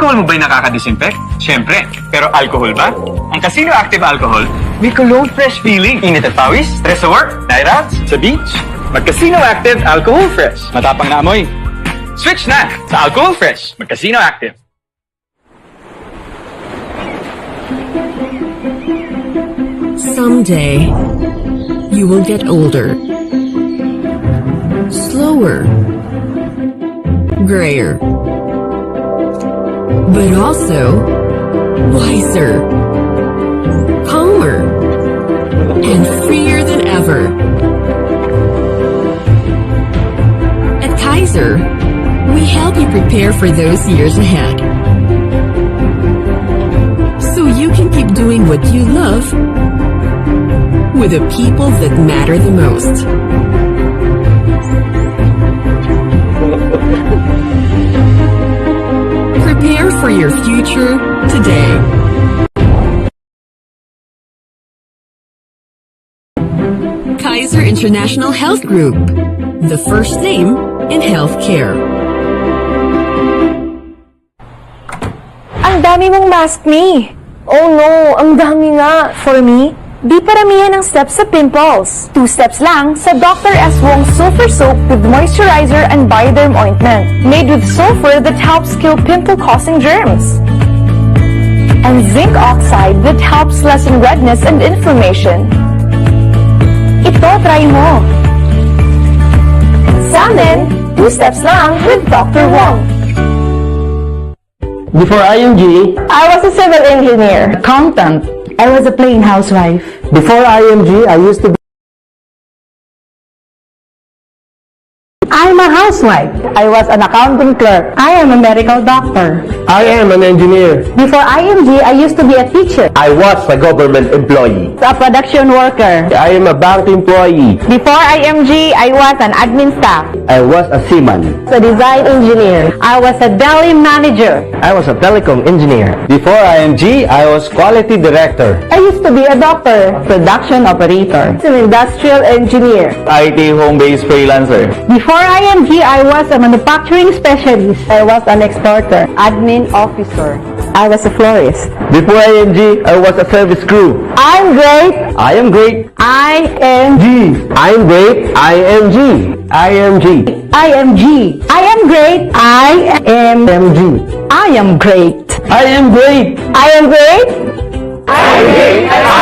alcohol mo ba'y nakaka-disinfect? Siyempre. Pero alcohol ba? Ang Casino Active Alcohol, may cologne fresh feeling. Init at pawis, stress sa work, night out, sa beach. Mag-Casino Active Alcohol Fresh. Matapang na amoy. Switch na sa Alcohol Fresh. Mag-Casino Active. Someday, you will get older, slower, grayer, but also wiser, calmer, and freer than ever. At 𝗙𝗲𝗄𝗺, we help you prepare for those years ahead, so you can keep doing what you love with the people that matter the most. Prepare for your future today. 𝗙𝗲𝗄𝗺 International Health Group, the first name in healthcare. Ang dami mong mask, me. Oh no, ang dami nga. For me, di paramihan ng steps sa pimples. 2 steps lang sa Dr. S. Wong Sulfur Soap with Moisturizer and Bioderm Ointment. Made with sulfur that helps kill pimple-causing germs. And zinc oxide that helps lessen redness and inflammation. Ito, try mo. Sa amin, 2 steps lang with Dr. Wong. Before IMG, I was a civil engineer. accountant. I was a plain housewife. Before IMG, I used to be I'm a housewife. I was an accounting clerk. I am a medical doctor. I am an engineer. Before IMG, I used to be a teacher. I was a government employee. A production worker. I am a bank employee. Before IMG, I was an admin staff. I was a seaman. A design engineer. I was a deli manager. I was a telecom engineer. Before IMG, I was quality director. I used to be a doctor. Production operator. An industrial engineer. IT home-based freelancer. Before IMG, I was a manufacturing specialist. I was an exporter. Admin officer. I was a florist. Before IMG, I was a service crew. I'm great. I am great. IMG. I'm great. IMG. IMG. IMG. I am great. IMG. I am great. I am great. I am great. I am great.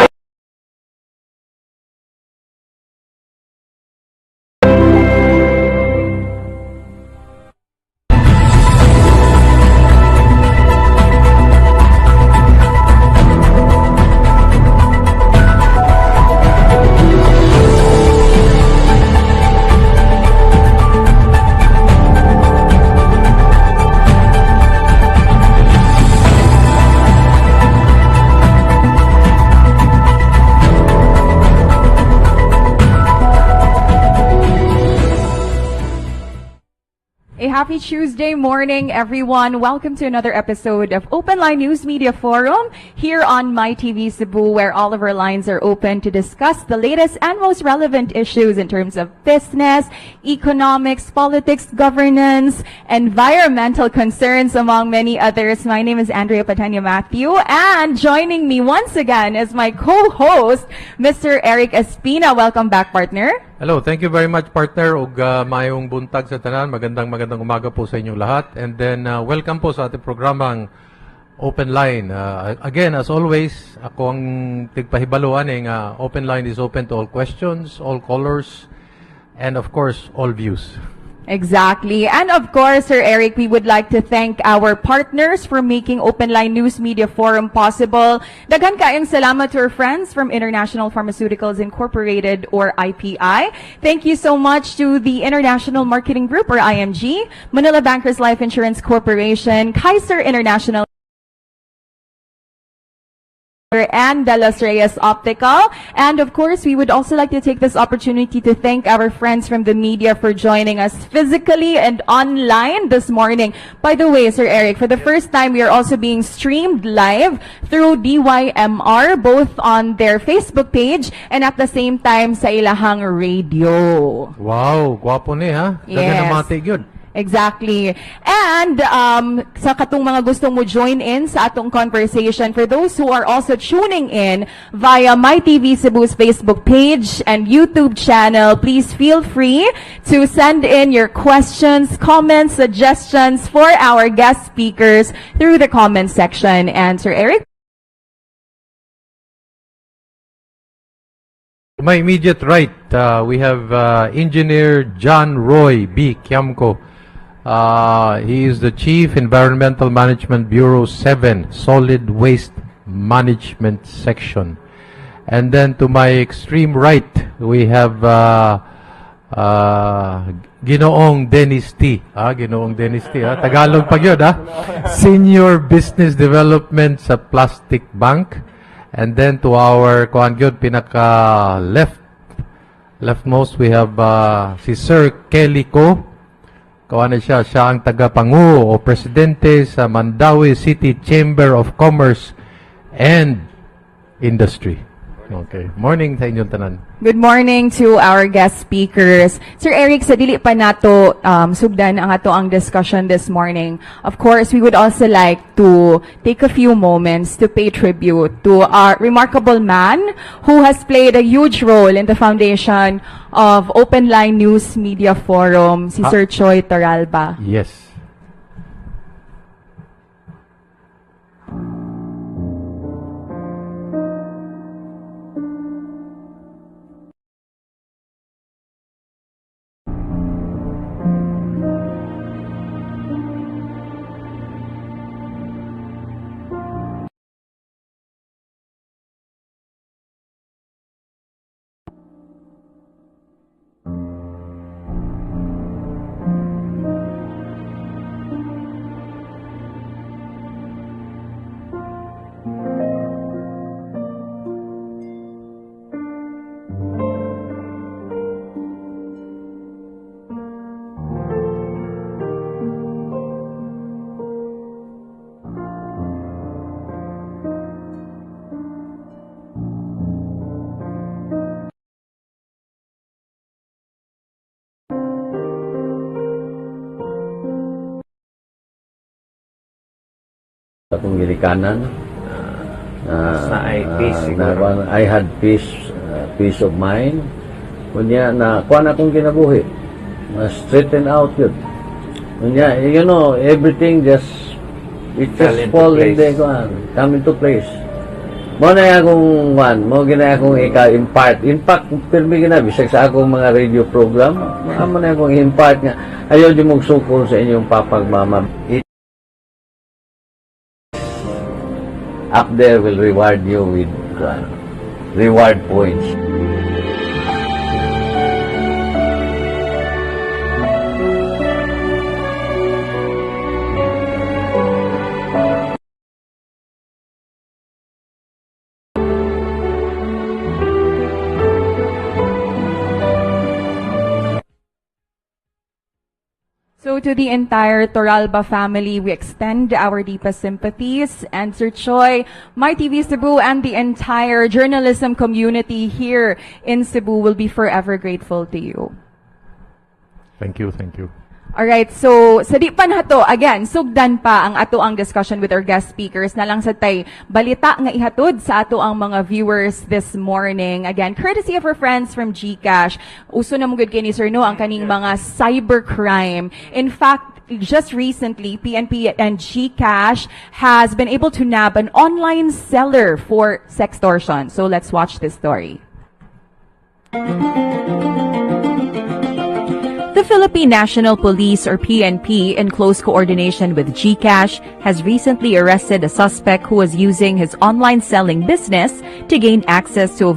Happy Tuesday morning, everyone. Welcome to another episode of Open Line News Media Forum here on MyTV Cebu, where all of our lines are open to discuss the latest and most relevant issues in terms of business, economics, politics, governance, environmental concerns, among many others. My name is 𝗟𝗶𝗲𝗄𝗺, and joining me once again is my co-host, Mr. Eric Espina. Welcome back, partner. Hello, thank you very much, partner. Ug mayong buntag sa tanan. Magandang umaga po sa inyong lahat. And then welcome po sa ating programang Open Line. Again, as always, ako ang tigpahibaluan ng Open Line is open to all questions, all callers, and of course, all views. Exactly. And of course, Sir Eric, we would like to thank our partners for making Open Line News Media Forum possible. Daghan kaayong salamat to our friends from International Pharmaceuticals Incorporated, or IPI. Thank you so much to the International Marketing Group, or IMG, Manila Bankers Life Insurance Corporation, 𝗙𝗲𝗄𝗺 International, and De Los Reyes Optical. And of course, we would also like to take this opportunity to thank our friends from the media for joining us physically and online this morning. By the way, Sir Eric, for the first time, we are also being streamed live through DYMR, both on their Facebook page and at the same time sa ilahang radio. Wow, gwapo ni ha? Yes. Dagan na matig yun. Exactly. And sa katong mga gustong mo join in sa atong conversation, for those who are also tuning in via MyTV Cebu's Facebook page and YouTube channel, please feel free to send in your questions, comments, suggestions for our guest speakers through the comment section. And Sir Eric? To my immediate right, we have Engineer John Roy Kyamko. He is the Chief Environmental Management Bureau 7 Solid Waste Management Section. And then to my extreme right, we have Ginoong Denis Ty. Ginoong Denis Ty. Tagalog pag yun, Senior Business Development sa Plastic Bank. And then to our pinaka leftmost, we have si Sir Kelie Ko. Siya ang tagapangu o presidente sa Mandaue City Chamber of Commerce and Industry. Okay. Morning sa inyong tanan. Good morning to our guest speakers. Sir Eric, sa dili pa nato sugdan ang ato ang discussion this morning. Of course, we would also like to take a few moments to pay tribute to our remarkable man who has played a huge role in the foundation of Open Line News Media Forum, si Sir 𝗙𝗲𝗄𝘀. Yes. Akong gilikanan. I had peace of mind. Kunya na kuan akong kinabuhi. Straighten out yun. Kunya, you know, everything just fall in there, come into place. Mo na akong mo gina akong impart. In fact, pirmi gina bisag sa akong mga radio program, mo na akong impart nga ayaw di mong sukol sa inyong papagmama. Up there will reward you with reward points. So to the entire 𝗙𝗲𝗄𝗏 family, we extend our deepest sympathies. And Sir Choi, MyTV Cebu, and the entire journalism community here in Cebu will be forever grateful to you. Thank you, thank you. Alright, so sa di pa nato, again, sugdan pa ang ato ang discussion with our guest speakers na lang sa tay balita nga ihatod sa ato ang mga viewers this morning. Again, courtesy of our friends from GCash. Uso na mong good kay ni Sir No ang kaning mga cybercrime. In fact, just recently, PNP and GCash has been able to nab an online seller for sextortion. So let's watch this story. The Philippine National Police, or PNP, in close coordination with GCash, has recently arrested a suspect who was using his online selling business to gain access to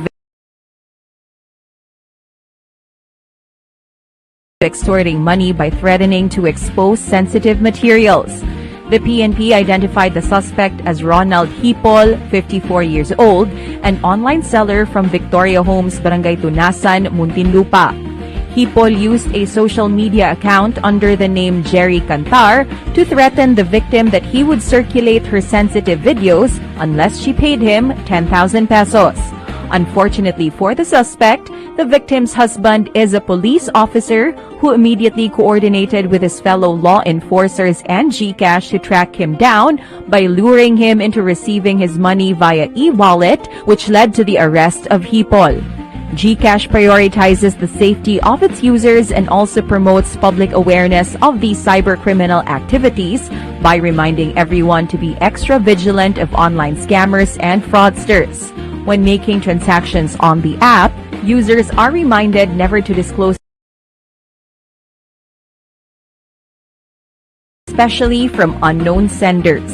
extorting money by threatening to expose sensitive materials. The PNP identified the suspect as Ronald Hipol, 54 years old, an online seller from Victoria Homes, Barangay Tunasan, Muntinlupa. Hipol used a social media account under the name 𝗟𝗲𝗀𝗃 to threaten the victim that he would circulate her sensitive videos unless she paid him 10,000 pesos. Unfortunately for the suspect, the victim's husband is a police officer who immediately coordinated with his fellow law enforcers and GCash to track him down by luring him into receiving his money via e-wallet, which led to the arrest of 𝗙𝗲𝗄. GCash prioritizes the safety of its users and also promotes public awareness of these cybercriminal activities by reminding everyone to be extra vigilant of online scammers and fraudsters. When making transactions on the app, users are reminded never to disclose, especially from unknown senders.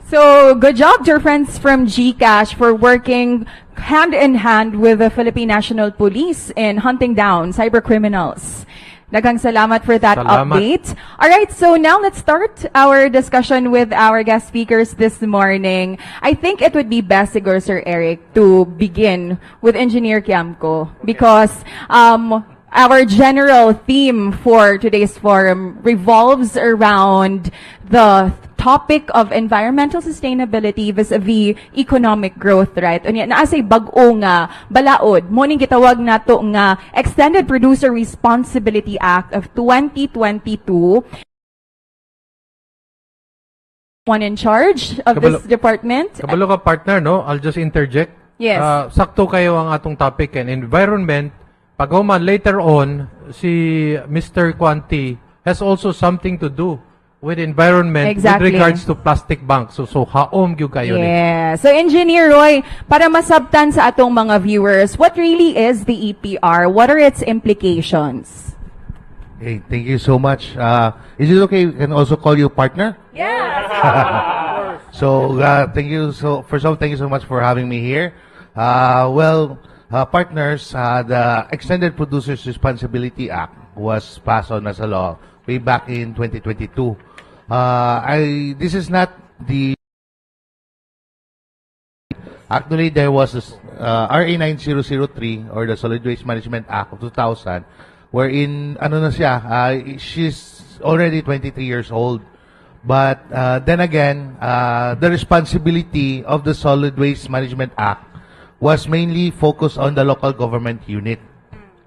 So, good job to our friends from GCash for working hand in hand with the Philippine National Police in hunting down cybercriminals. Daghang salamat for that update. Alright, so now let's start our discussion with our guest speakers this morning. I think it would be best, siguro, Sir Eric, to begin with Engineer Kyamko because our general theme for today's forum revolves around the topic of environmental sustainability vis-a-vis economic growth, right? Unya naasay bag-o nga balaod mo ning gitawag nato nga Extended Producer Responsibility Act of 2022. One in charge of this department. Kabalo ka, partner, no? I'll just interject. Yes. Sakto kayo ang atong topic and environment. Pag human later on, si Mr. Quanti has also something to do with environment exactly. with regards to plastic banks. So haom gyud kayo ni. Yeah. So Engineer Roy, para masabtan sa atong mga viewers, what really is the EPR? What are its implications? Hey, thank you so much. Is it okay? We can also call you partner? Yes. So thank you. So first of all, thank you so much for having me here. Partners, the Extended Producers Responsibility Act was passed on as a law way back in 2022. This is not the... Actually, there was RA 9003 or the Solid Waste Management Act of 2000 wherein, she's already 23 years old. But then again, the responsibility of the Solid Waste Management Act was mainly focused on the local government unit.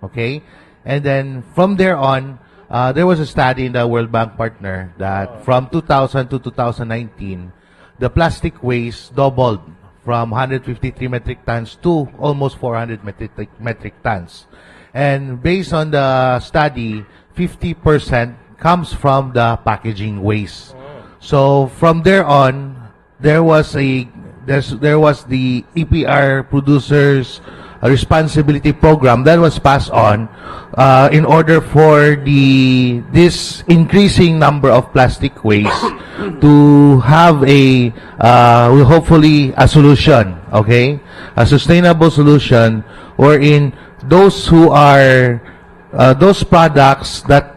Okay? And then from there on, there was a study in the World Bank partner that from 2000 to 2019, the plastic waste doubled from 153 metric tons to almost 400 metric tons. And based on the study, 50% comes from the packaging waste. So from there on, there was the EPR Producers Responsibility Program that was passed on in order for this increasing number of plastic waste to have a hopefully a solution, okay, a sustainable solution, wherein those who are those products that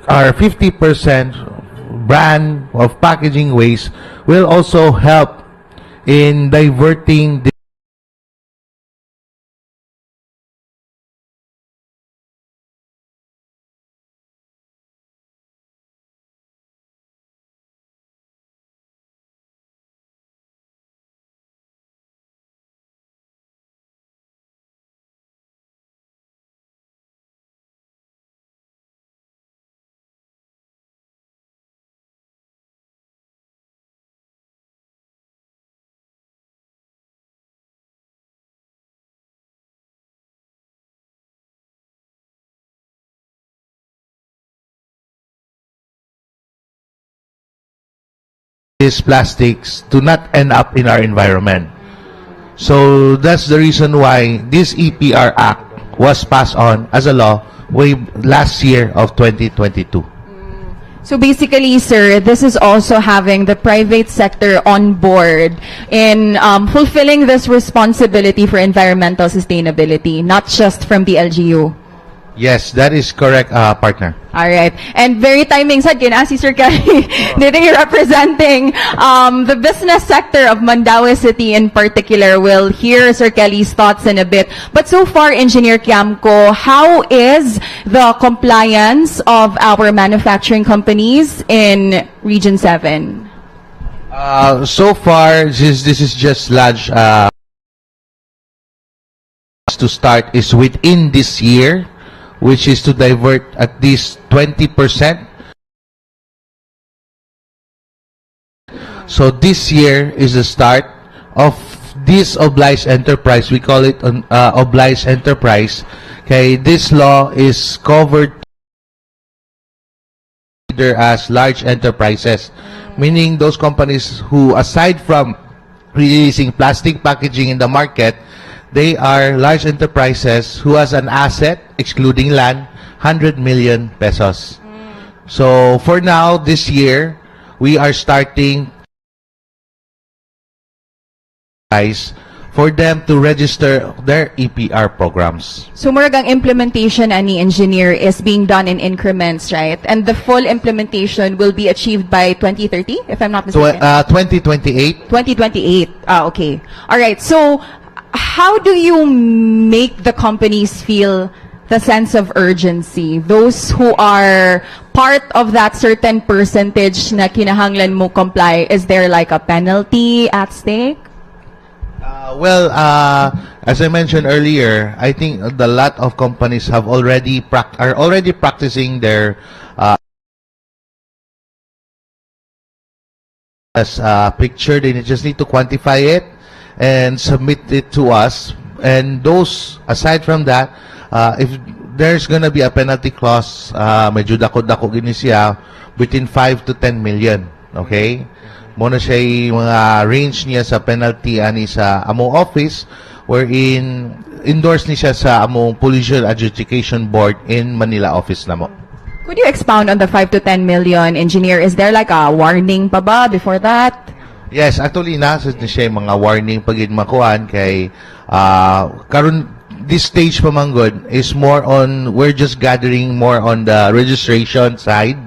are 50% brand of packaging waste will also help in diverting the these plastics to not end up in our environment. So that's the reason why this EPR Act was passed on as a law way last year of 2022. So basically, sir, this is also having the private sector on board in fulfilling this responsibility for environmental sustainability, not just from the LGU. Yes, that is correct, partner. All right. And very timing sad kin, si Sir Kelie, you're representing the business sector of Mandaue City in particular. We'll hear Sir Kelie's thoughts in a bit. But so far, Engineer Kyamko, how is the compliance of our manufacturing companies in Region 7? So far, this is just large. To start is within this year, which is to divert at least 20%. So this year is the start of this obliged enterprise. We call it an obliged enterprise. Okay, this law is covered as large enterprises, meaning those companies who, aside from releasing plastic packaging in the market, they are large enterprises who has an asset, excluding land, 100 million pesos. So for now, this year, we are starting for them to register their EPR programs. So muragang implementation ani engineer is being done in increments, right? And the full implementation will be achieved by 2030, if I'm not mistaken. 2028. 2028. Okay. All right. So how do you make the companies feel the sense of urgency? Those who are part of that certain percentage na kinahanglan mo comply, is there like a penalty at stake? As I mentioned earlier, I think a lot of companies have already practicing their picture. They just need to quantify it and submit it to us. And those, aside from that, if there's gonna be a penalty clause, medyo dako-dako gini siya, between 5 to 10 million. Okay? Muna siya yung mga range niya sa penalty ani sa among office, wherein endorse ni siya sa among Pollution Adjudication Board in Manila office na mo. Could you expound on the 5 to 10 million, engineer? Is there like a warning pa ba before that? Yes, actually nasa siya yung mga warning pagid makuan kay karon this stage pa man good is more on, we're just gathering more on the registration side.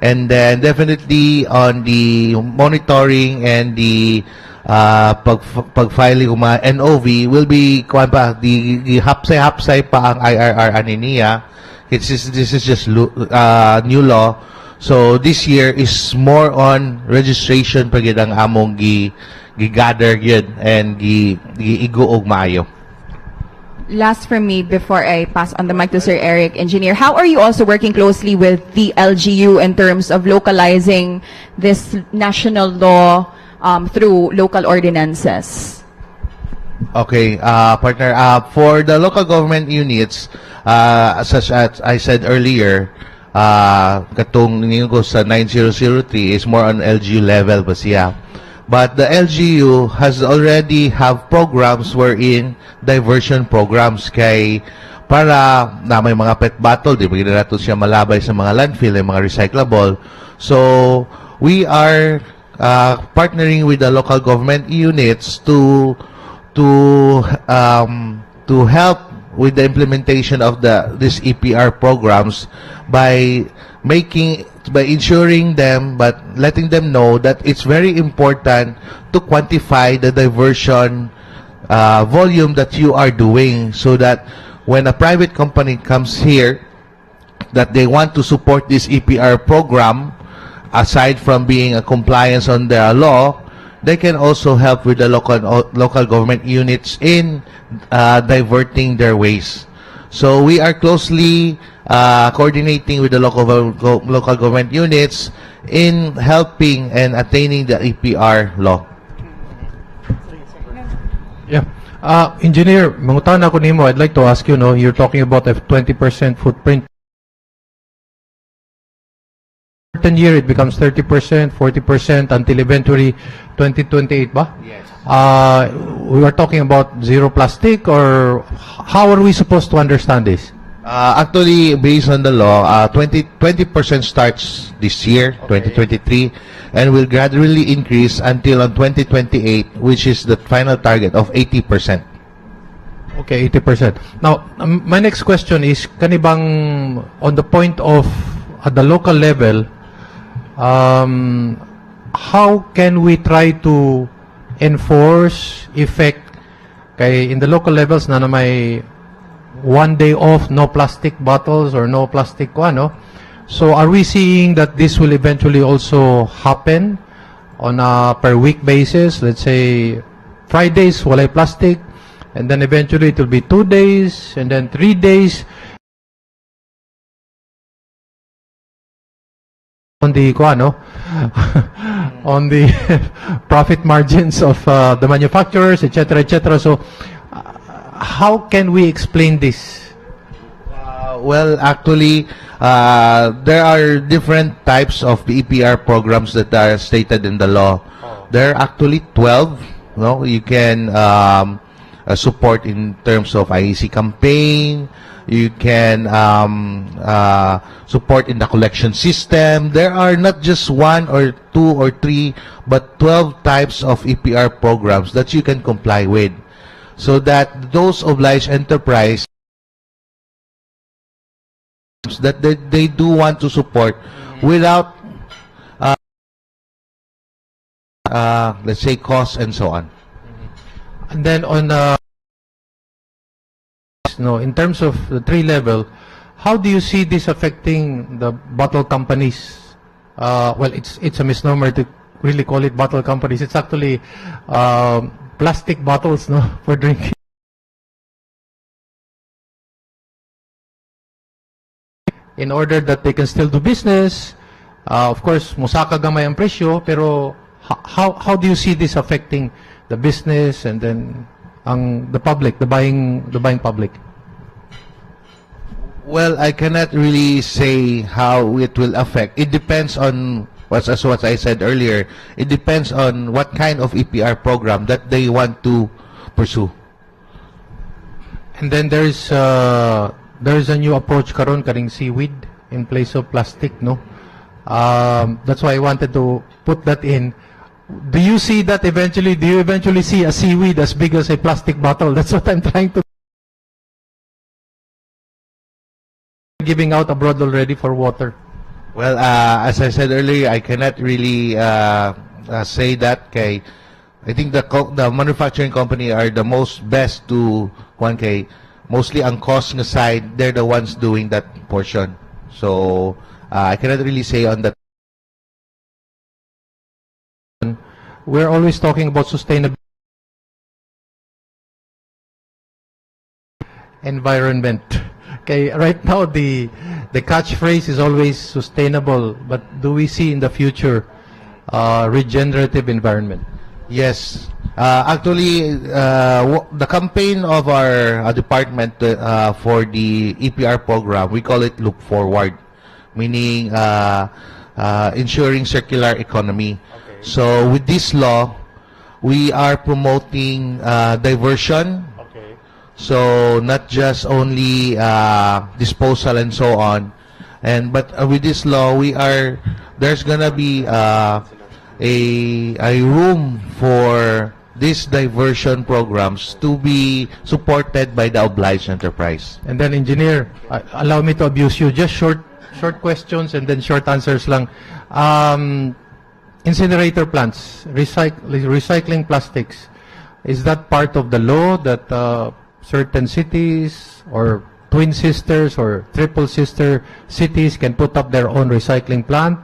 And then definitely on the monitoring and the pag-filing mga NOV will be the hapsay pa ang IRR ani niya. This is just new law. So this year is more on registration pagid ang among gi-gather gyud and gi-iguog maayo. Last from me before I pass on the mic to Sir Eric, engineer, how are you also working closely with the LGU in terms of localizing this national law through local ordinances? Okay, partner, for the local government units, such as I said earlier, katong ninyo sa 9003 is more on LGU level ba siya. But the LGU has already have programs wherein diversion programs kay para na may mga pet bottle, di ba nato siya malabay sa mga landfill, yung mga recyclable. So we are partnering with the local government units to help with the implementation of this EPR programs by ensuring them, but letting them know that it's very important to quantify the diversion volume that you are doing, so that when a private company comes here that they want to support this EPR program, aside from being a compliance on the law, they can also help with the local government units in diverting their waste. So we are closely coordinating with the local government units in helping and attaining the EPR law. Yeah. Engineer, mangutan ako nimo, I'd like to ask you, no, you're talking about a 20% footprint. Certain year it becomes 30%, 40% until eventually 2028 ba? Yes. We were talking about zero plastic, or how are we supposed to understand this? Actually, based on the law, 20% starts this year, 2023, and will gradually increase until on 2028, which is the final target of 80%. Okay, 80%. Now, my next question is, kanibang on the point of at the local level, how can we try to enforce effect kay in the local levels na may 1 day off, no plastic bottles or no plastic no? So are we seeing that this will eventually also happen on a per week basis. Let's say Fridays walay plastic, and then eventually it will be 2 days, and then 3 days. On the on the profit margins of the manufacturers, etc., etc. So, how can we explain this? Well, actually, there are different types of EPR programs that are stated in the law. There are actually 12. No, you can support in terms of IEC campaign. You can support in the collection system. There are not just 1 or 2 or 3, but 12 types of EPR programs that you can comply with, so that those obliged enterprise that they do want to support without, let's say, cost and so on. And then on in terms of the 3 level, how do you see this affecting the bottle companies? Well, it's a misnomer to really call it bottle companies. It's actually plastic bottles, no, for drinking. In order that they can still do business, of course, musaka gamay ang presyo, pero how do you see this affecting the business and then the public, the buying public? Well, I cannot really say how it will affect. It depends on what I said earlier. It depends on what kind of EPR program that they want to pursue. And then there is a new approach karon karing seaweed in place of plastic, no? That's why I wanted to put that in. Do you see that eventually? Do you eventually see a seaweed as big as a plastic bottle? That's what I'm trying to. Giving out abroad already for water. Well, as I said earlier, I cannot really say that. Okay, I think the manufacturing company are the most best to mostly ang cost nga side. They're the ones doing that portion. So I cannot really say on that. We're always talking about sustainability, environment. Okay, right now the catchphrase is always sustainable, but do we see in the future regenerative environment? Yes. Actually, the campaign of our department for the EPR program, we call it Look Forward, meaning ensuring circular economy. Okay. So with this law, we are promoting diversion. Okay. So not just only disposal and so on, but with this law, there's gonna be a room for these diversion programs to be supported by the obliged enterprise. And then, engineer, allow me to abuse you. Just short questions and then short answers lang. Incinerator plants, recycling plastics, is that part of the law that certain cities or twin sisters or triple sister cities can put up their own recycling plant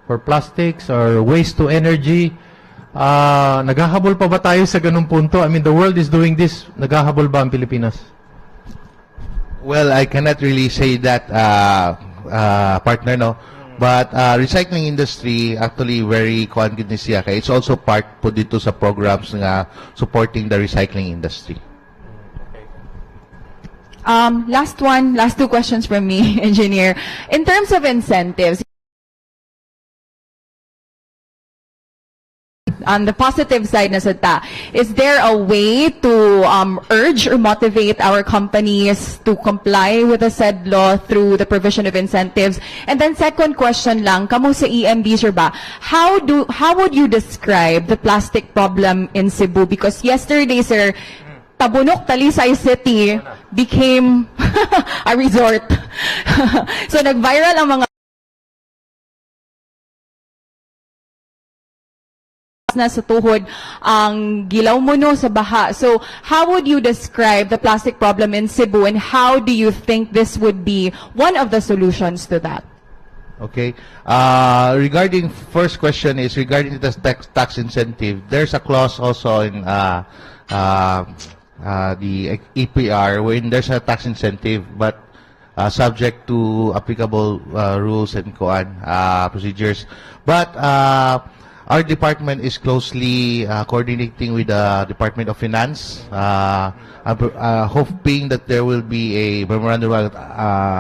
for plastics or waste to energy? Naghahabol pa ba tayo sa ganung punto? I mean, the world is doing this. Naghahabol ba ang Pilipinas? Well, I cannot really say that, partner, no? But recycling industry actually very kuan siya kay it's also part po dito sa programs nga supporting the recycling industry. Last two questions from me, engineer. In terms of incentives, on the positive side na sata, is there a way to urge or motivate our companies to comply with the said law through the provision of incentives? And then second question lang, kamo sa EMB, sir ba, how would you describe the plastic problem in Cebu? Because yesterday, sir, Tabunok, Talisay City became a resort. So nag-viral ang mga na sa tuhod ang gilaw mo no sa baha. So how would you describe the plastic problem in Cebu, and how do you think this would be one of the solutions to that? Okay. Regarding first question is regarding the tax incentive. There's a clause also in the EPR wherein there's a tax incentive, but subject to applicable rules and procedures. But our department is closely coordinating with the Department of Finance, hoping that there will be a memorandum of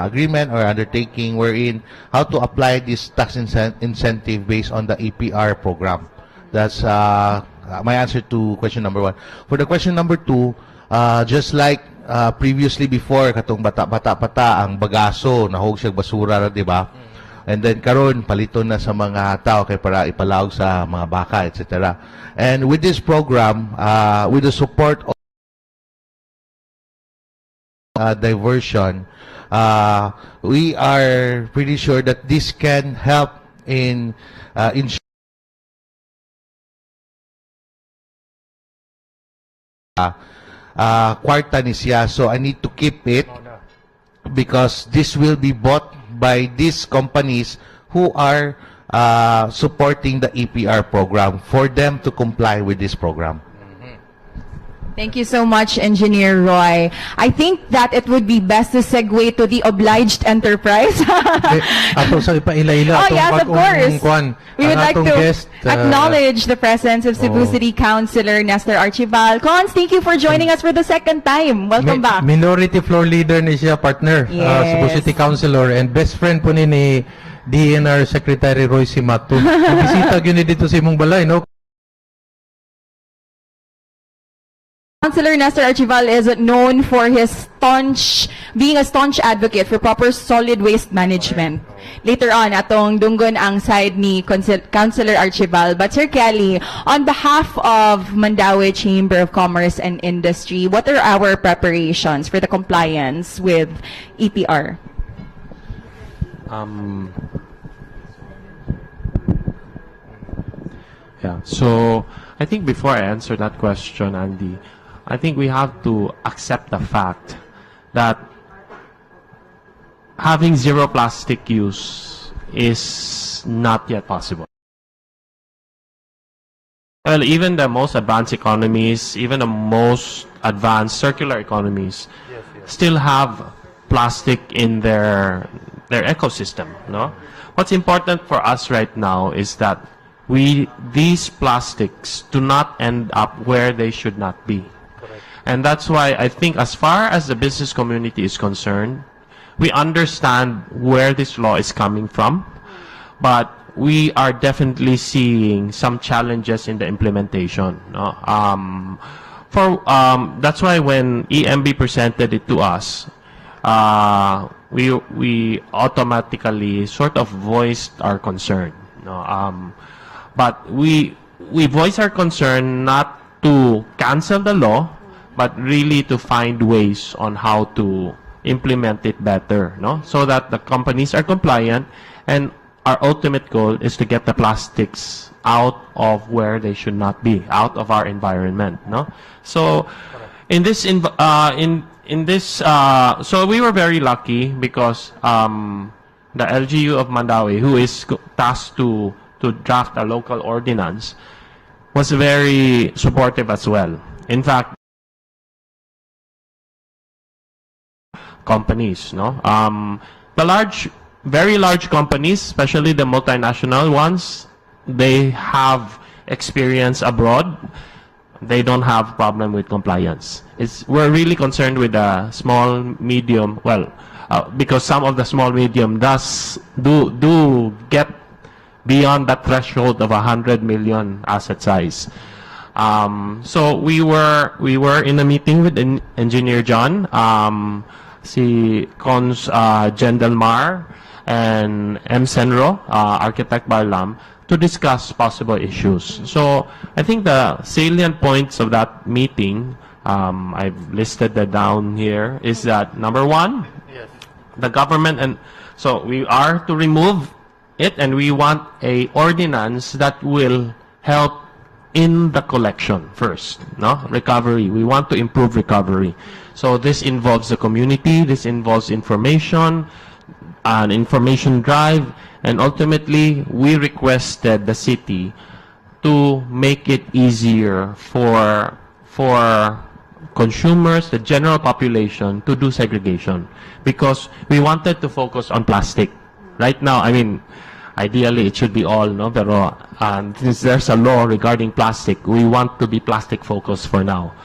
agreement or undertaking wherein how to apply this tax incentive based on the EPR program. That's my answer to question number 1. For the question number 2, just like previously before, katong bata-bata ang bagaso, nahog siya basura, di ba? And then karon palito na sa mga tao kay para ipalawag sa mga baka, etc. And with this program, with the support of diversion, we are pretty sure that this can help in kwarta ni siya. So I need to keep it because this will be bought by these companies who are supporting the EPR program for them to comply with this program. Thank you so much, Engineer Roy. I think that it would be best to segue to the obliged enterprise. Ato sa ipaila-ila. Oh, yes, of course. We would like to guest, acknowledge the presence of Cebu City Councilor Nestor 𝗟𝗲𝗄𝗎. Cons, thank you for joining us for the second time. Welcome back. Minority floor leader ni siya, partner. Yes. Cebu City Councilor and best friend po ni DNR Secretary Roy Kyamko. Bisita yun dito sa imong balay, no? Councilor Nestor 𝗟𝗲𝗄𝗎 is known for his being a staunch advocate for proper solid waste management. Later on, atong dunggon ang side ni Councilor 𝗟𝗟𝗲𝗎. But Sir Kelie, on behalf of Mandaue Chamber of Commerce and Industry, what are our preparations for the compliance with EPR? Yeah, so I think before I answer that question, Andy, I think we have to accept the fact that having zero plastic use is not yet possible. Well, even the most advanced economies, even the most advanced circular economies, still have plastic in their ecosystem. No, what's important for us right now is that these plastics do not end up where they should not be. And that's why I think as far as the business community is concerned, we understand where this law is coming from, but we are definitely seeing some challenges in the implementation. No? That's why when EMB presented it to us, we automatically sort of voiced our concern. No? But we voice our concern not to cancel the law, but really to find ways on how to implement it better, no? So that the companies are compliant, and our ultimate goal is to get the plastics out of where they should not be, out of our environment, no? So in this so we were very lucky because the LGU of Mandaue, who is tasked to draft a local ordinance, was very supportive as well. In fact, companies, no? The very large companies, especially the multinational ones, they have experience abroad. They don't have problem with compliance. We're really concerned with the small, medium, because some of the small, medium do get beyond that threshold of 100 million asset size. So we were in a meeting with Engineer John, si Cons Gendelmar, and Enr, Architect Barlam, to discuss possible issues. So I think the salient points of that meeting, I've listed that down here, is that number one, the government, and so we are to remove it, and we want a ordinance that will help in the collection first, no? Recovery. We want to improve recovery. So this involves the community, this involves information, an information drive, And ultimately, we requested the city to make it easier for consumers, the general population, to do segregation. Because we wanted to focus on plastic. Right now, I mean, ideally, it should be all, no? Pero since there's a law regarding plastic, we want to be plastic focused for now.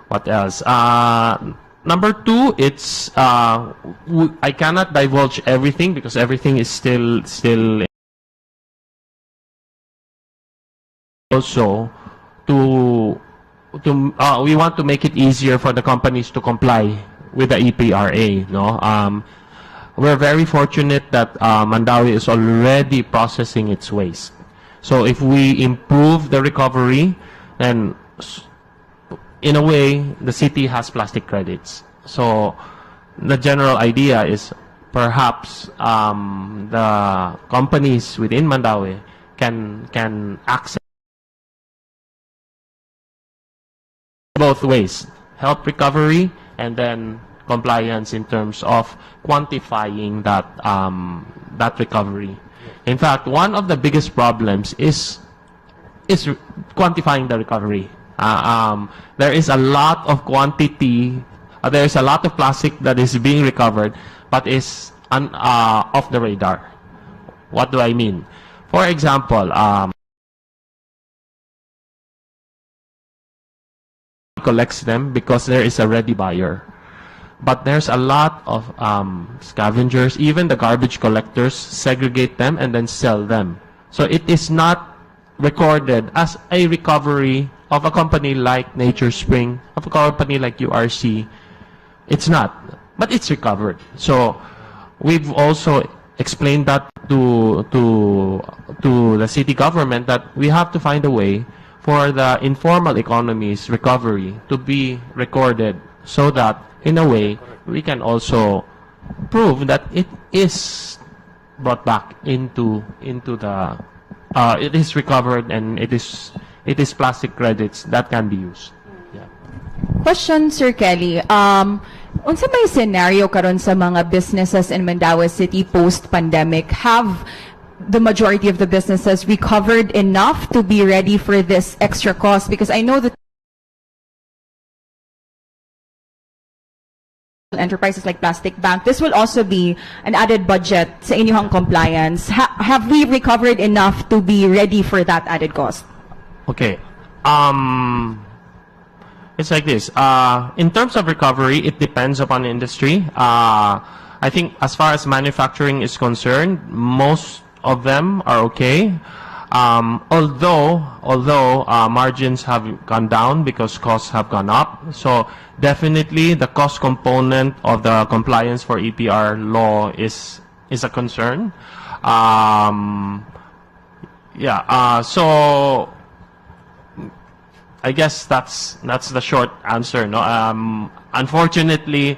What else? Number two, it's I cannot divulge everything because everything is still also we want to make it easier for the companies to comply with the EPRA. No, we're very fortunate that Mandaue is already processing its waste. So if we improve the recovery, then in a way, the city has plastic credits. So the general idea is perhaps the companies within Mandaue can access both ways, help recovery and then compliance in terms of quantifying that that recovery. In fact, one of the biggest problems is quantifying the recovery. There is a lot of quantity, there is a lot of plastic that is being recovered, but is off the radar. What do I mean? For example, collects them because there is a ready buyer. But there's a lot of scavengers, even the garbage collectors segregate them and then sell them. So it is not recorded as a recovery of a company like Nature Spring, of a company like URC. It's not, but it's recovered. So we've also explained that to the city government that we have to find a way for the informal economy's recovery to be recorded so that in a way we can also prove that it is brought back into the it is recovered and it is plastic credits that can be used. Yeah. Question, Sir Kelie. Unsa may scenario karon sa mga businesses in Mandaue City post-pandemic? Have the majority of the businesses recovered enough to be ready for this extra cost? Because I know that enterprises like Plastic Bank, this will also be an added budget sa inyong compliance. Have we recovered enough to be ready for that added cost? Okay. It's like this. In terms of recovery, it depends upon the industry. I think as far as manufacturing is concerned, most of them are okay. Although margins have gone down because costs have gone up. So definitely the cost component of the compliance for EPR law is a concern. So I guess that's the short answer. No, unfortunately,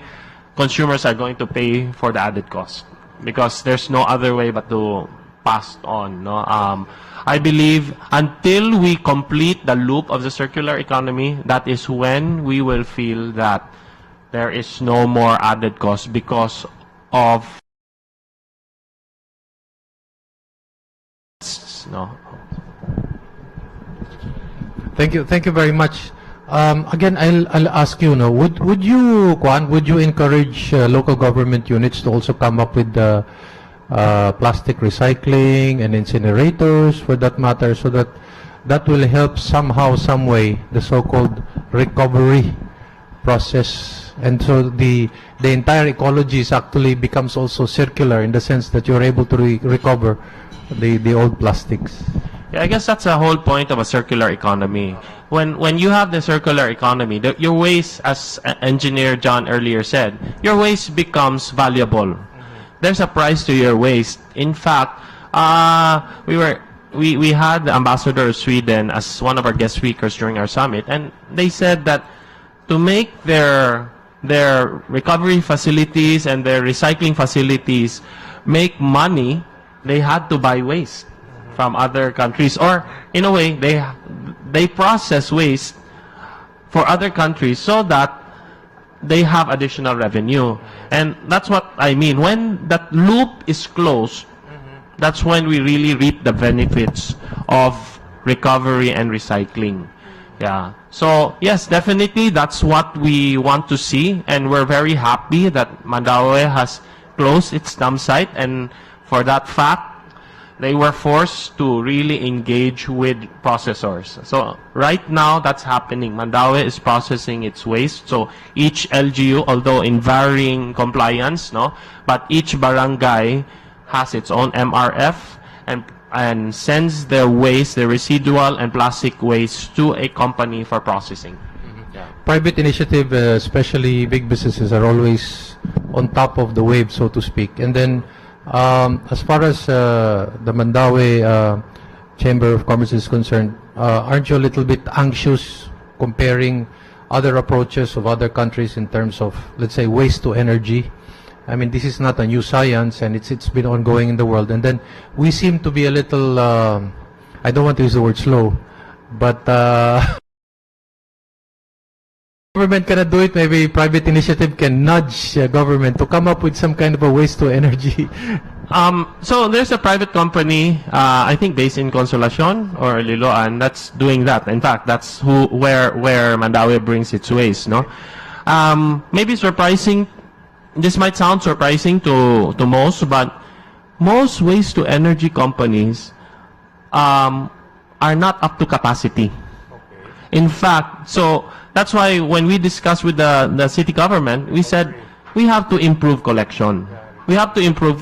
consumers are going to pay for the added cost because there's no other way but to pass on. No, I believe until we complete the loop of the circular economy, that is when we will feel that there is no more added cost because of no. Thank you very much. Again, I'll ask you, no, would you encourage local government units to also come up with the plastic recycling and incinerators, for that matter, so that will help somehow, some way, the so-called recovery process, and so the entire ecology is actually becomes also circular in the sense that you're able to recover the old plastics. Yeah, I guess that's the whole point of a circular economy. When you have the circular economy, your waste, as Engineer John earlier said, your waste becomes valuable. There's a price to your waste. In fact, we had the ambassador of Sweden as one of our guest speakers during our summit, and they said that to make their recovery facilities and their recycling facilities make money, they had to buy waste from other countries, or in a way they process waste for other countries so that they have additional revenue. And that's what I mean. When that loop is closed, that's when we really reap the benefits of recovery and recycling. Yeah. So, yes, definitely that's what we want to see. And we're very happy that Mandaue has closed its dump site. And for that fact, they were forced to really engage with processors. So right now, that's happening. Mandaue is processing its waste. So each LGU, although in varying compliance, no, but each barangay has its own MRF and sends their waste, the residual and plastic waste, to a company for processing. Yeah. Private initiative, especially big businesses, are always on top of the wave, so to speak. And then, as far as the Mandaue Chamber of Commerce is concerned, aren't you a little bit anxious comparing other approaches of other countries in terms of, let's say, waste to energy? I mean, this is not a new science, and it's been ongoing in the world. And then we seem to be a little, I don't want to use the word slow, but government cannot do it. Maybe private initiative can nudge government to come up with some kind of a waste to energy. So there's a private company, I think based in Consolacion or Liloan, that's doing that. In fact, that's where Mandaue brings its waste, no? Maybe surprising. This might sound surprising to most, but most waste to energy companies are not up to capacity. In fact, so that's why when we discussed with the city government, we said we have to improve collection. We have to improve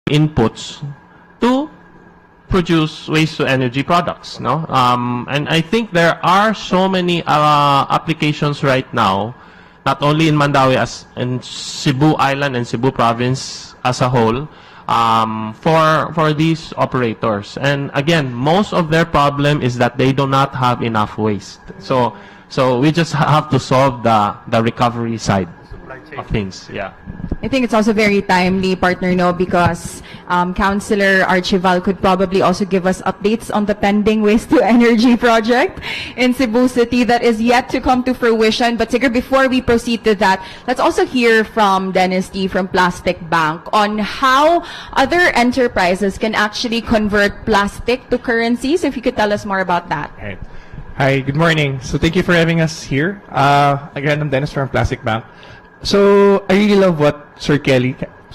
inputs to produce waste to energy products, no? And I think there are so many applications right now, not only in Mandaue as in Cebu Island and Cebu Province as a whole, for these operators. And again, most of their problem is that they do not have enough waste. So we just have to solve the recovery side of things. Yeah. I think it's also very timely, partner, no, because Councillor 𝗟𝗲𝗄𝗎 could probably also give us updates on the pending waste-to-energy project in Cebu City that is yet to come to fruition. But Sigurd, before we proceed to that, let's also hear from Denis Ty from Plastic Bank on how other enterprises can actually convert plastic to currency. So if you could tell us more about that. Right. Hi, good morning. So thank you for having us here. Again, I'm Denis from Plastic Bank. So I really love what Sir Kelie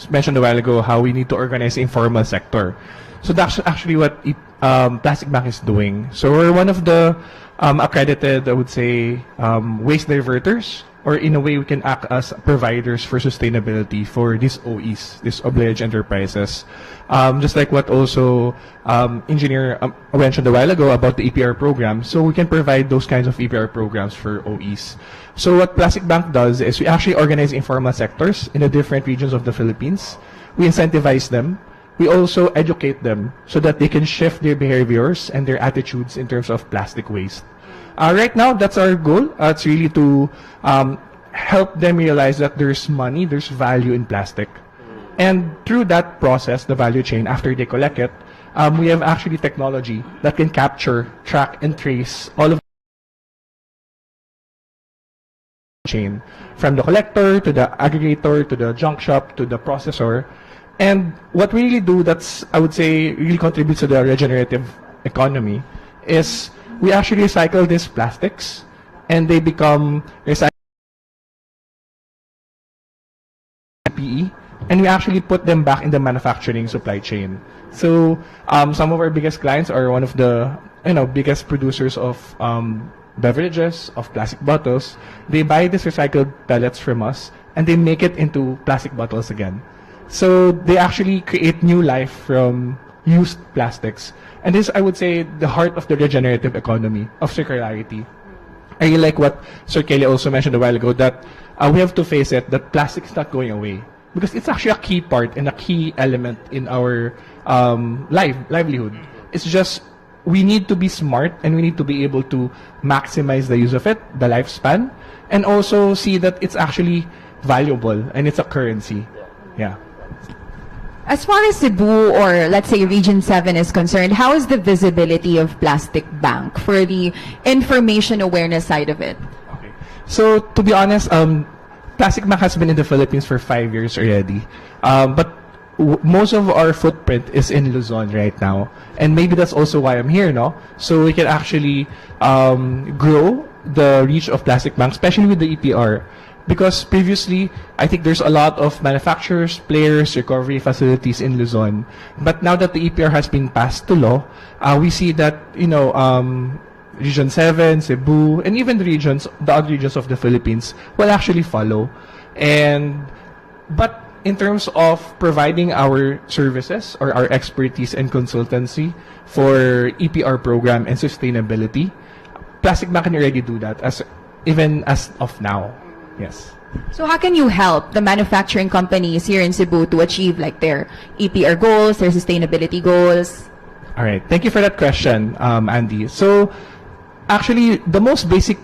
mentioned a while ago, how we need to organize the informal sector. So that's actually what Plastic Bank is doing. So we're one of the accredited, I would say, waste diverters, or in a way we can act as providers for sustainability for these OEs, these obliged enterprises. Just like what also Engineer mentioned a while ago about the EPR program. So we can provide those kinds of EPR programs for OEs. So what Plastic Bank does is we actually organize informal sectors in the different regions of the Philippines. We incentivize them. We also educate them so that they can shift their behaviors and their attitudes in terms of plastic waste. Right now, that's our goal. It's really to help them realize that there's money, there's value in plastic. And through that process, the value chain, after they collect it, we have actually technology that can capture, track, and trace all of chain, from the collector to the aggregator to the junk shop to the processor. And what we really do that's, I would say, really contributes to the regenerative economy is we actually recycle these plastics and they become recycled PE, and we actually put them back in the manufacturing supply chain. So some of our biggest clients are one of the biggest producers of beverages, of plastic bottles. They buy these recycled pellets from us and they make it into plastic bottles again. So they actually create new life from used plastics. And this, I would say, the heart of the regenerative economy of circularity. I really like what Sir Kelie also mentioned a while ago, that we have to face it, that plastic is not going away. Because it's actually a key part and a key element in our livelihood. It's just, we need to be smart and we need to be able to maximize the use of it, the lifespan, and also see that it's actually valuable and it's a currency. Yeah. As far as Cebu or let's say Region 7 is concerned, how is the visibility of Plastic Bank for the information awareness side of it? Okay. So to be honest, Plastic Bank has been in the Philippines for 5 years already. But most of our footprint is in Luzon right now. And maybe that's also why I'm here, no? So we can actually grow the reach of Plastic Bank, especially with the EPR. Because previously, I think there's a lot of manufacturers, players, recovery facilities in Luzon. But now that the EPR has been passed to law, we see that, Region 7, Cebu, and even the other regions of the Philippines will actually follow. But in terms of providing our services or our expertise and consultancy for EPR program and sustainability, Plastic Bank can already do that even as of now. Yes. So how can you help the manufacturing companies here in Cebu to achieve like their EPR goals, their sustainability goals? All right. Thank you for that question, Andy. So actually, the most basic,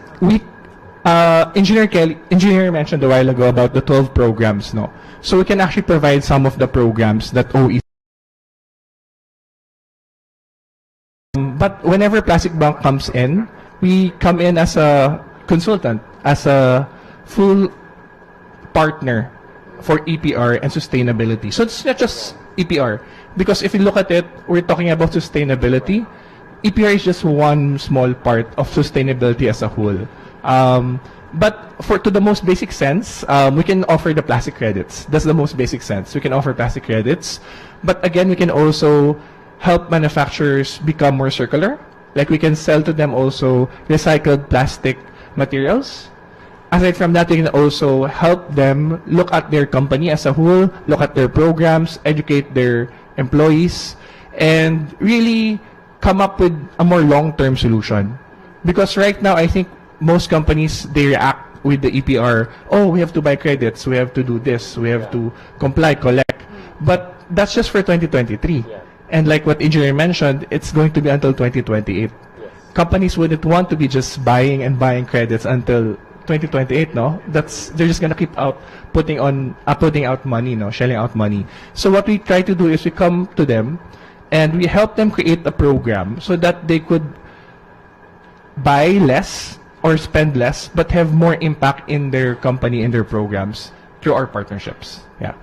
Engineer mentioned a while ago about the 12 programs, no? So we can actually provide some of the programs that OE. But whenever Plastic Bank comes in, we come in as a consultant, as a full partner for EPR and sustainability. So it's not just EPR, because if you look at it, we're talking about sustainability. EPR is just one small part of sustainability as a whole. But to the most basic sense, we can offer the plastic credits. That's the most basic sense. We can offer plastic credits. But again, we can also help manufacturers become more circular. Like we can sell to them also recycled plastic materials. Aside from that, we can also help them look at their company as a whole, look at their programs, educate their employees, and really come up with a more long-term solution. Because right now, I think most companies, they react with the EPR, oh, we have to buy credits, we have to do this, we have to comply, collect. But that's just for 2023. And like what Engineer mentioned, it's going to be until 2028. Companies wouldn't want to be just buying and buying credits until 2028, no? They're just gonna keep putting out money, no? Shelling out money. So what we try to do is we come to them and we help them create a program so that they could buy less or spend less, but have more impact in their company, in their programs through our partnerships. Yeah.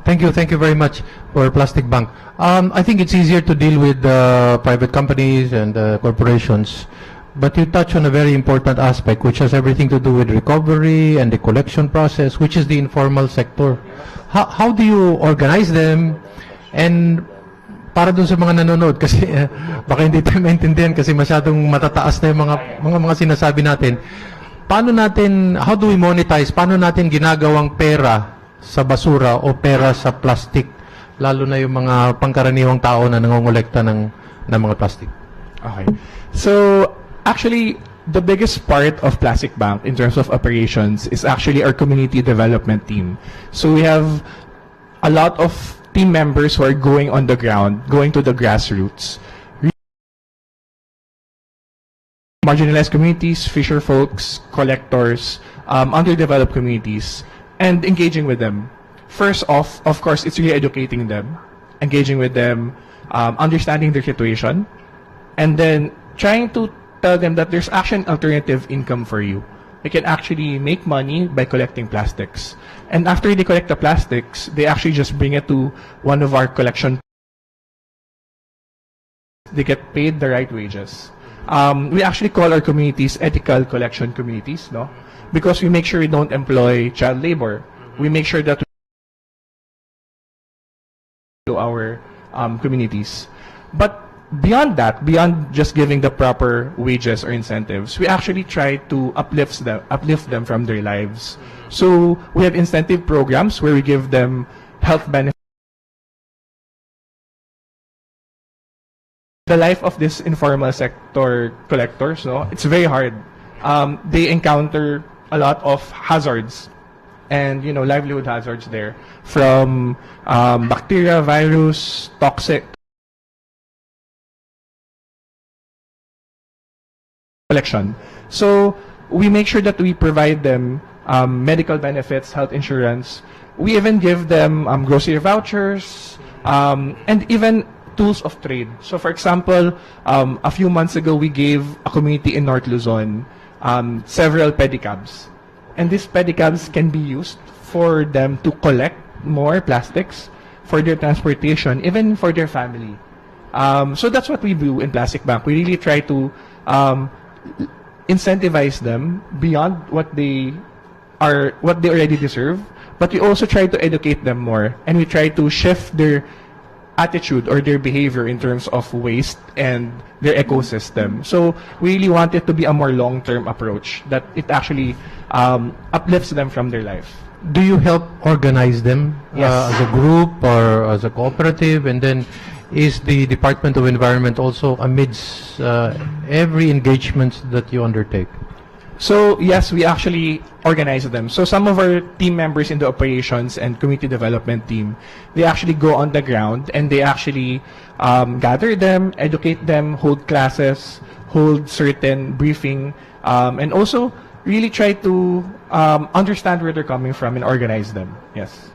Thank you very much for Plastic Bank. I think it's easier to deal with private companies and corporations, but you touch on a very important aspect, which has everything to do with recovery and the collection process, which is the informal sector. How do you organize them? And para dun sa mga nanonood, kasi baka hindi tayo maintindihan kasi masyadong matataas na yung mga sinasabi natin. How do we monetize? Paano natin ginagawang pera sa basura o pera sa plastic, lalo na yung mga pangkaraniwang tao na nangongolekta ng mga plastic? Okay. So, actually, the biggest part of Plastic Bank in terms of operations is actually our community development team. So we have a lot of team members who are going on the ground, going to the grassroots, marginalized communities, fisher folks, collectors, underdeveloped communities, and engaging with them. First off, of course, it's really educating them, engaging with them, understanding their situation, and then trying to tell them that there's actually an alternative income for you. You can actually make money by collecting plastics. And after they collect the plastics, they actually just bring it to one of our collection. They get paid the right wages. We actually call our communities ethical collection communities, no? Because we make sure we don't employ child labor. We make sure that we to our communities. But beyond that, beyond just giving the proper wages or incentives, we actually try to uplift them from their lives. So we have incentive programs where we give them health benefits. The life of this informal sector collectors, no, it's very hard. They encounter a lot of hazards and livelihood hazards there, from bacteria, virus, toxic collection. So we make sure that we provide them medical benefits, health insurance, we even give them grocery vouchers, and even tools of trade. So for example, a few months ago, we gave a community in North Luzon several pedicabs. And these pedicabs can be used for them to collect more plastics for their transportation, even for their family. So that's what we do in Plastic Bank. We really try to incentivize them beyond what they already deserve, but we also try to educate them more, and we try to shift their attitude or their behavior in terms of waste and their ecosystem. So we really want it to be a more long-term approach that it actually uplifts them from their life. Do you help organize them Yes. as a group or as a cooperative? And then is the Department of Environment also amidst every engagement that you undertake? So yes, we actually organize them. So some of our team members in the operations and community development team, they actually go on the ground and they actually gather them, educate them, hold classes, hold certain briefing, and also really try to understand where they're coming from and organize them. Yes.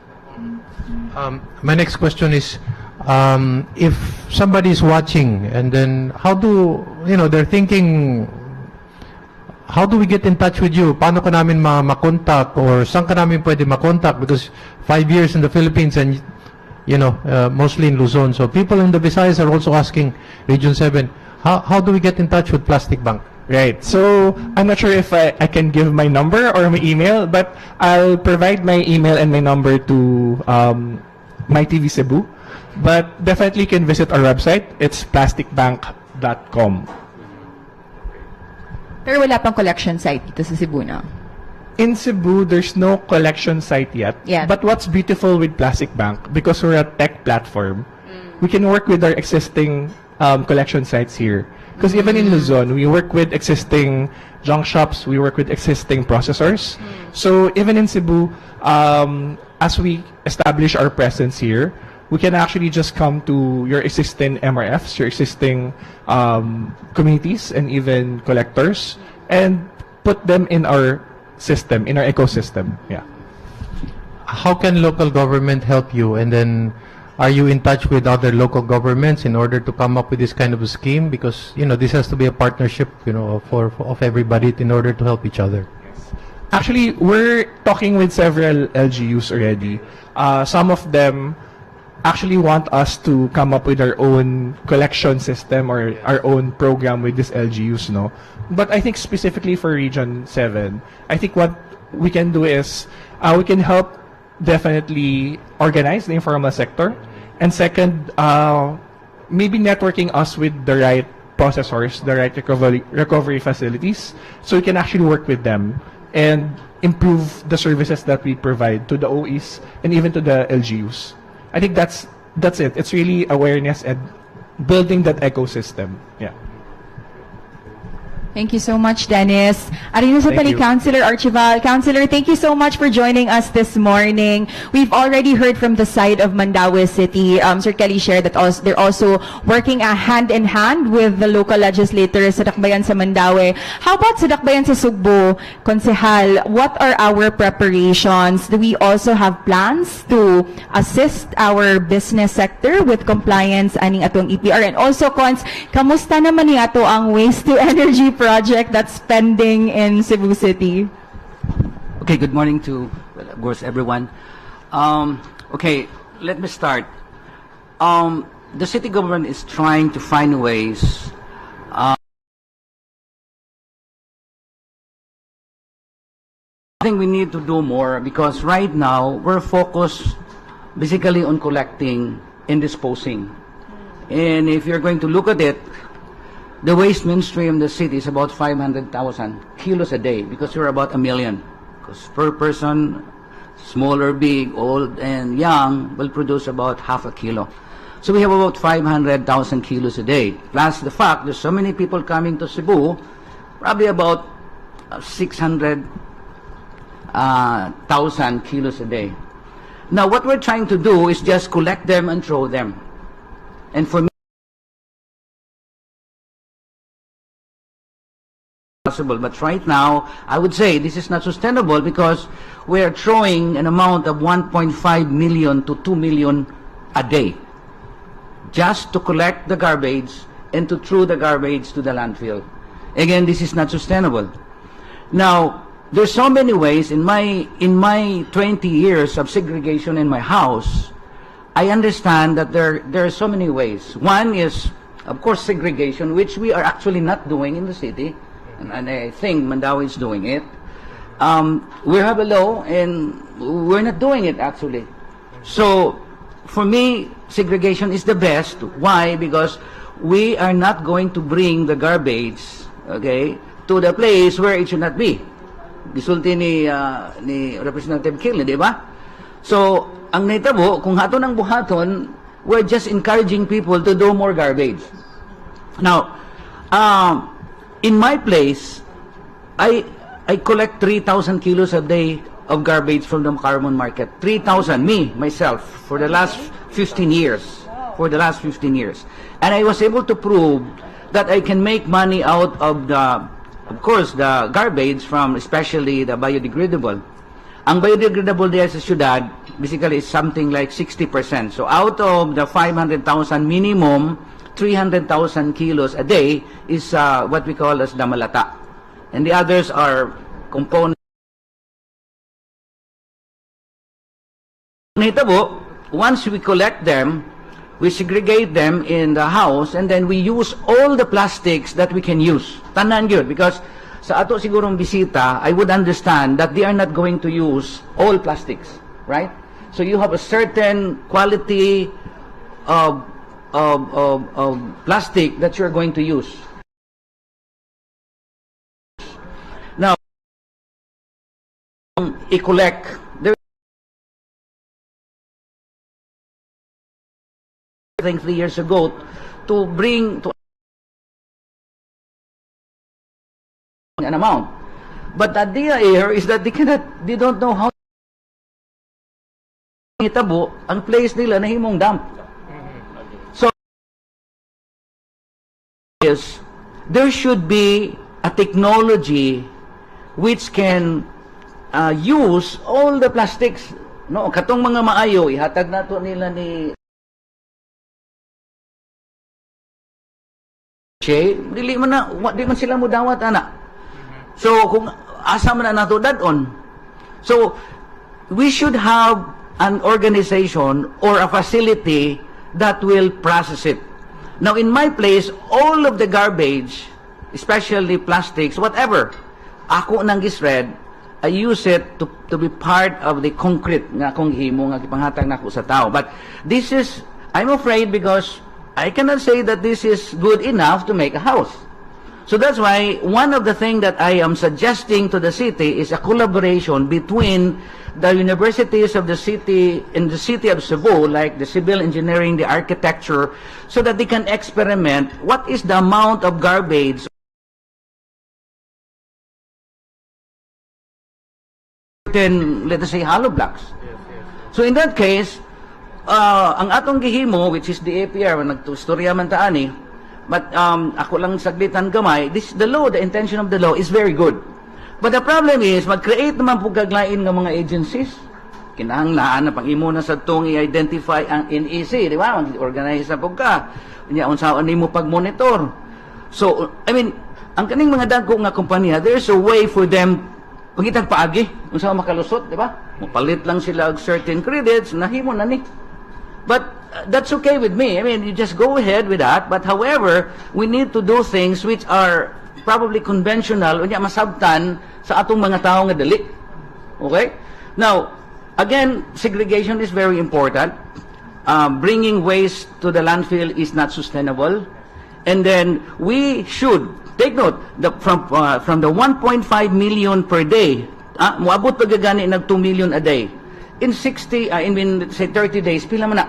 My next question is, if somebody is watching and then they're thinking, how do we get in touch with you? Paano ka namin makontak, or saan ka namin pwede makontak? Because 5 years in the Philippines and, mostly in Luzon. So people in the Visayas are also asking Region 7, how do we get in touch with Plastic Bank? Right. So I'm not sure if I can give my number or my email, but I'll provide my email and my number to my TV Cebu. But definitely you can visit our website. It's plasticbank.com. Pero wala pang collection site dito sa Cebu na. In Cebu, there's no collection site yet. Yeah. But what's beautiful with Plastic Bank, because we're a tech platform, we can work with our existing collection sites here. Because even in Luzon, we work with existing junk shops, we work with existing processors. So even in Cebu, as we establish our presence here, we can actually just come to your existing MRFs, your existing communities, and even collectors, and put them in our system, in our ecosystem. Yeah. How can local government help you? And then, are you in touch with other local governments in order to come up with this kind of a scheme? Because this has to be a partnership, of everybody in order to help each other. Actually, we're talking with several LGUs already. Some of them actually want us to come up with our own collection system or our own program with these LGUs, no? But I think specifically for Region 7, I think what we can do is we can help definitely organize the informal sector. And second, maybe networking us with the right processors, the right recovery facilities, so we can actually work with them and improve the services that we provide to the OEs and even to the LGUs. I think that's it. It's really awareness and building that ecosystem. Yeah. Thank you so much, Dennis. Arino sa Thank pali, you. Councilor 𝗟𝗶𝗃. Councilor, thank you so much for joining us this morning. We've already heard from the side of Mandaue City. Sir Kelie shared that they're also working hand in hand with the local legislators sa Dakbayan sa Mandaue. How about sa Dakbayan sa Cebu, Konsehal? What are our preparations? Do we also have plans to assist our business sector with compliance aning atong EPR? And also, Cons, kamusta naman ni ato ang waste to energy project that's pending in Cebu City? Okay, good morning to, well, of course, everyone. Okay, let me start. The city government is trying to find ways I think we need to do more, because right now we're focused basically on collecting and disposing. And if you're going to look at it, the waste mainstream in the city is about 500,000 kilos a day, because we're about 1 million. Because per person, small or big, old and young, will produce about half a kilo. So we have about 500,000 kilos a day. Plus the fact there's so many people coming to Cebu, probably about 600,000 kilos a day. Now what we're trying to do is just collect them and throw them. And for me, possible. But right now, I would say this is not sustainable because we are throwing an amount of 1.5 million to 2 million a day just to collect the garbage and to throw the garbage to the landfill. Again, this is not sustainable. Now, there's so many ways. In my 20 years of segregation in my house, I understand that there are so many ways. One is, of course, segregation, which we are actually not doing in the city, and I think Mandaue is doing it. We have a law, and we're not doing it actually. So, for me, segregation is the best. Why? Because we are not going to bring the garbage, okay, to the place where it should not be. Gisulti ni Representative Kelie, di ba? So, ang naitabo, kung haton ang buhaton, we're just encouraging people to do more garbage. Now, in my place, I collect 3,000 kilos a day of garbage from the carbon market. 3,000, myself, for the last 15 years. For the last 15 years. And I was able to prove that I can make money out of of course, the garbage from especially the biodegradable. Ang biodegradable there sa syudad, basically is something like 60%. So out of the 500,000 minimum, 300,000 kilos a day is what we call as the malata. And the others are components. Once we collect them, we segregate them in the house, and then we use all the plastics that we can use. Tanan yun, because sa ato sigurong bisita, I would understand that they are not going to use all plastics, right? So you have a certain quality of plastic that you're going to use. Now, i-collect. I think 3 years ago to bring to an amount, but the idea here is that they don't know how itabo ang place nila na himong dump. So yes, there should be a technology which can use all the plastics, no, katong mga maayo ihatag nato nila ni di man sila mo dawat ana. So kung asa man na nato dadon. So we should have an organization or a facility that will process it. Now in my place, all of the garbage, especially plastics, whatever, ako nang gisred, I use it to be part of the concrete nga kung himo nga gipanghatag nako sa tao. But this is, I'm afraid, because I cannot say that this is good enough to make a house. So that's why one of the things that I am suggesting to the city is a collaboration between the universities of the city, in the city of Cebu, like the civil engineering, the architecture, so that they can experiment what is the amount of garbage in, let us say, hollow blocks. So in that case, ang atong gihimo, which is the APR, nagtustorya man taani, but ako lang saglitan gamay, the law, the intention of the law is very good. But the problem is, mag-create naman po kaglain ng mga agencies. Kinahanglaan na pang-imo na sa itong i-identify ang NEC, di ba? Mag-organize na po ka. Unsaan mo pag-monitor. So, I mean, ang kaning mga dagko nga kumpanya, there's a way for them pagitag paagi, unsaan makalusot, di ba? Mapalit lang sila og certain credits, nahimo na ni. But that's okay with me. I mean, you just go ahead with that. But however, we need to do things which are probably conventional, unya masabtan sa atong mga tao nga dali. Okay? Now, again, segregation is very important. Bringing waste to the landfill is not sustainable. And then we should take note from the 1.5 million per day. Moabot pagagani nag 2 million a day. In 60, say 30 days, pila man na.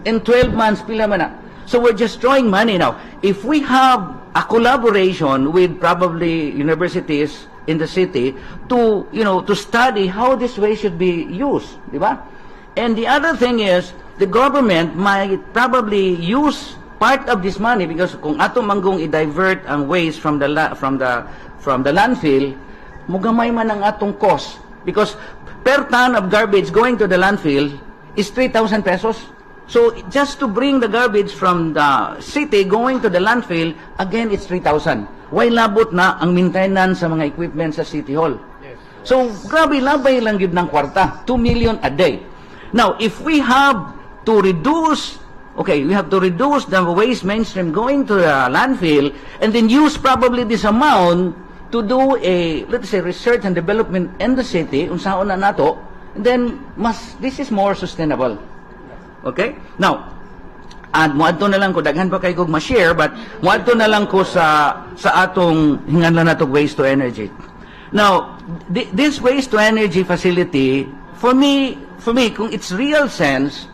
In 12 months, pila man na. So we're just throwing money now. If we have a collaboration with probably universities in the city to, to study how this way should be used, di ba? And the other thing is, the government might probably use part of this money, because kung ato manggong i-divert ang waste from the landfill, mugamay man ang atong cost, because per ton of garbage going to the landfill is 3,000 pesos. So just to bring the garbage from the city going to the landfill, again it's 3,000. Why labot na ang maintenance sa mga equipment sa City Hall? So grabe, labay lang yun ng kwarta, 2 million a day. Now if we have to reduce, we have to reduce the waste mainstream going to the landfill, and then use probably this amount to do a, let's say, research and development in the city, unsaon na nato, then this is more sustainable. Okay? Now, at muadto na lang ko, daghan pa kay kog ma-share, but muadto na lang ko sa atong hinganlan natong waste to energy. Now, this waste to energy facility, for me, kung it's real sense,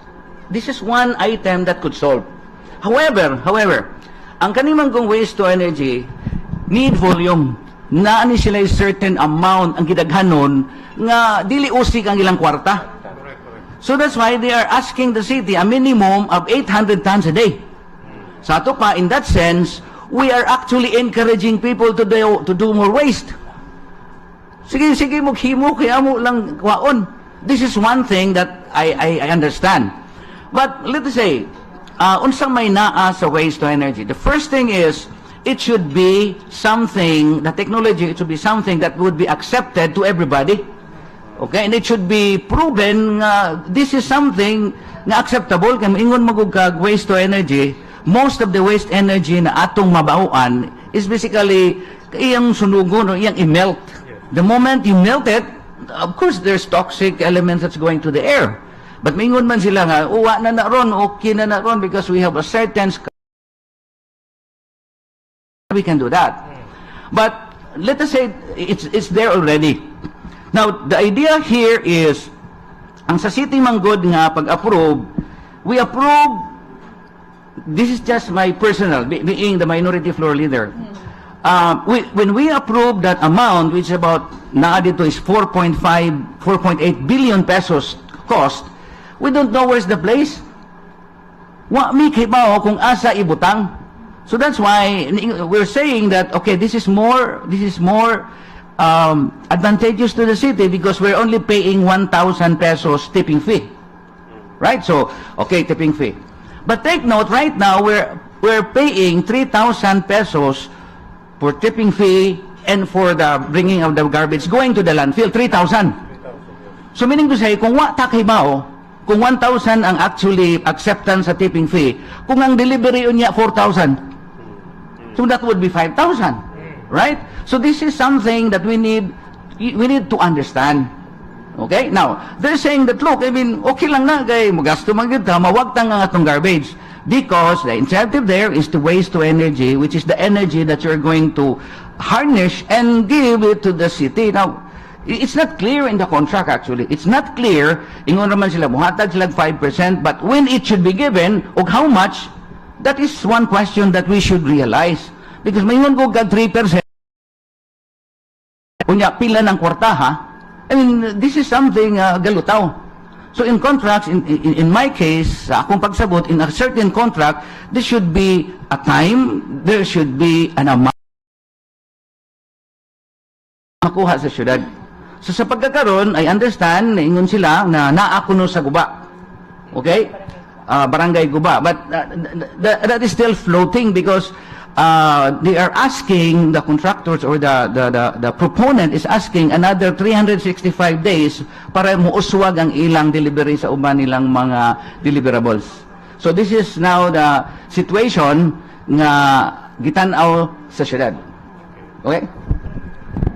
this is one item that could solve. However, ang kanimang kong waste to energy need volume. Naani sila yung certain amount ang gidaghanon nga dili usik ang ilang kwarta. So that's why they are asking the city a minimum of 800 tons a day. Sa ato pa, in that sense, we are actually encouraging people to do more waste. Sige, maghimo, kaya mo lang kwaon. This is one thing that I understand. But let's say, unsang may naa sa waste to energy. The first thing is, it should be something, the technology, it should be something that would be accepted to everybody. Okay? And it should be proven this is something na acceptable. Kaya ingon magugag waste to energy, most of the waste energy na atong mabauan is basically iyang sunugon o iyang i-melt. The moment you melt it, of course, there's toxic elements that's going to the air. But mingon man sila nga, uwa na na ron, okay na na ron, because we have a certain we can do that. But let us say it's there already. Now, the idea here is, ang sa City Manggod nga pag-approve, we approve, this is just my personal, being the minority floor leader. When we approve that amount, which is about, dito is 4.8 billion pesos cost, we don't know where's the place. Wa mi kay bao kung asa ibutang. So that's why we're saying that, okay, this is more advantageous to the city because we're only paying 1,000 pesos tipping fee. Right? So, okay, tipping fee. But take note, right now, we're paying 3,000 pesos for tipping fee and for the bringing of the garbage going to the landfill, 3,000. So meaning to say, kung wa takay bao, kung 1,000 ang actually acceptance sa tipping fee, kung ang delivery unya 4,000, so that would be 5,000, right? So this is something that we need to understand. Okay? Now, they're saying that, look, I mean, okay lang na, kay magasto magid ta, mawagtang ang atong garbage. Because the incentive there is to waste to energy, which is the energy that you're going to harness and give it to the city. Now, it's not clear in the contract actually. It's not clear, ingon naman sila, muhatag sila 5%, but when it should be given, o how much, that is one question that we should realize. Because mayroon ko kag 3%, kunya pila ng kwarta ha. I mean, this is something galutaw. So in contracts, in my case, sa akong pagsabot, in a certain contract, there should be a time, there should be an amount makuha sa syudad. So sa pagkakaroon, I understand, naingon sila na naakuno sa guba. Okay? Barangay guba. But that is still floating because they are asking, the contractors or the proponent is asking another 365 days para muuswag ang ilang delivery sa uban nilang mga deliverables. So this is now the situation nga gitanaw sa syudad. Okay?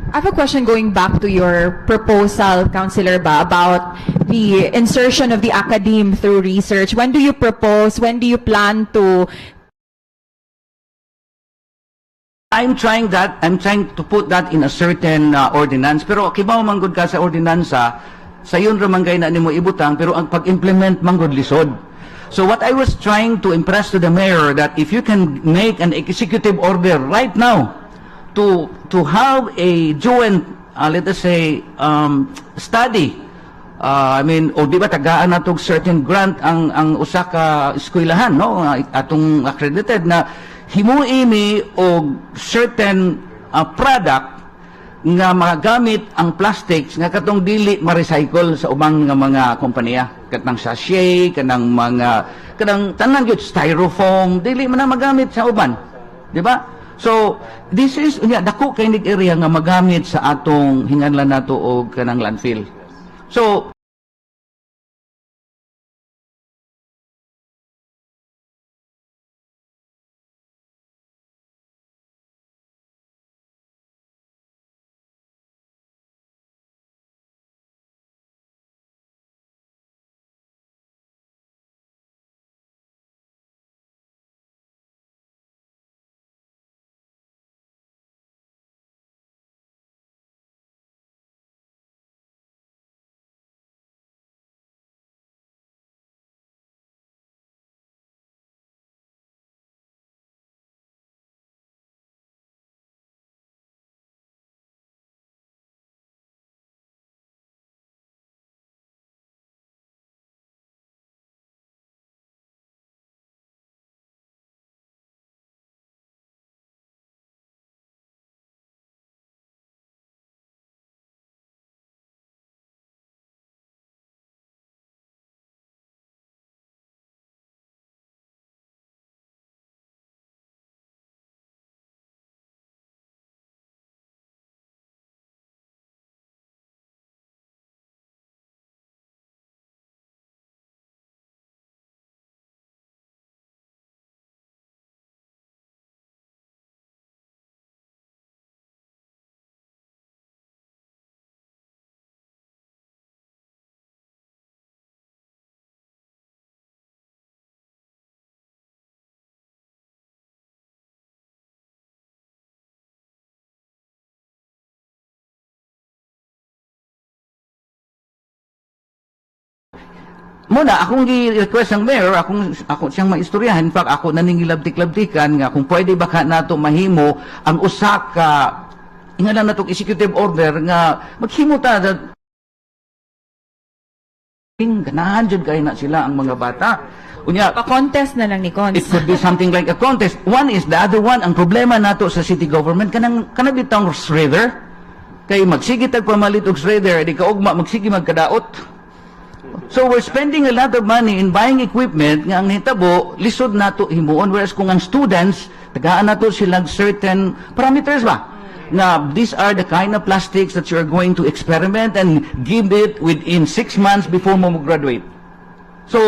I have a question going back to your proposal, Councilor Ba, about the insertion of the academe through research. When do you propose, when do you plan to... I'm trying to put that in a certain ordinance. Pero kibaw manggod ka sa ordinansa, sa yun ramangay na nimo ibutang, pero ang pag-implement manggod lisod. So what I was trying to impress to the mayor that if you can make an executive order right now to have a joint, let us say, study I mean, o di ba tagaan natog certain grant ang usa ka eskwelahan, no? Atong accredited na himuwi mi og certain product nga magamit ang plastics nga katong dili ma-recycle sa ubang nga mga kompanya. Katang sachet, kanang tanan gyud styrofoam, dili man na magamit sa uban. Di ba? So, this is dako kay nig area nga magamit sa atong hinganlan nato og kanang landfill. So, muna, akong gi-request ang mayor, ako siyang maistoryahan. In fact, ako naningilabtik-labtikan nga kung pwede baka nato mahimo ang usa ka ingana natong executive order nga maghimo ta ganahan jud kay na sila ang mga bata. Unya, Pa-contest na lang ni Cons. it could be something like a contest. One is the other one. Ang problema nato sa city government kanang bitang shredder. Kay magsigit tag pamalit og shredder, di kaugma magsigi magkadaot. So we're spending a lot of money in buying equipment nga ang hitabo lisod nato himuon, whereas kung ang students tagaan nato silang certain parameters ba na these are the kind of plastics that you're going to experiment and give it within 6 months before mo graduate. So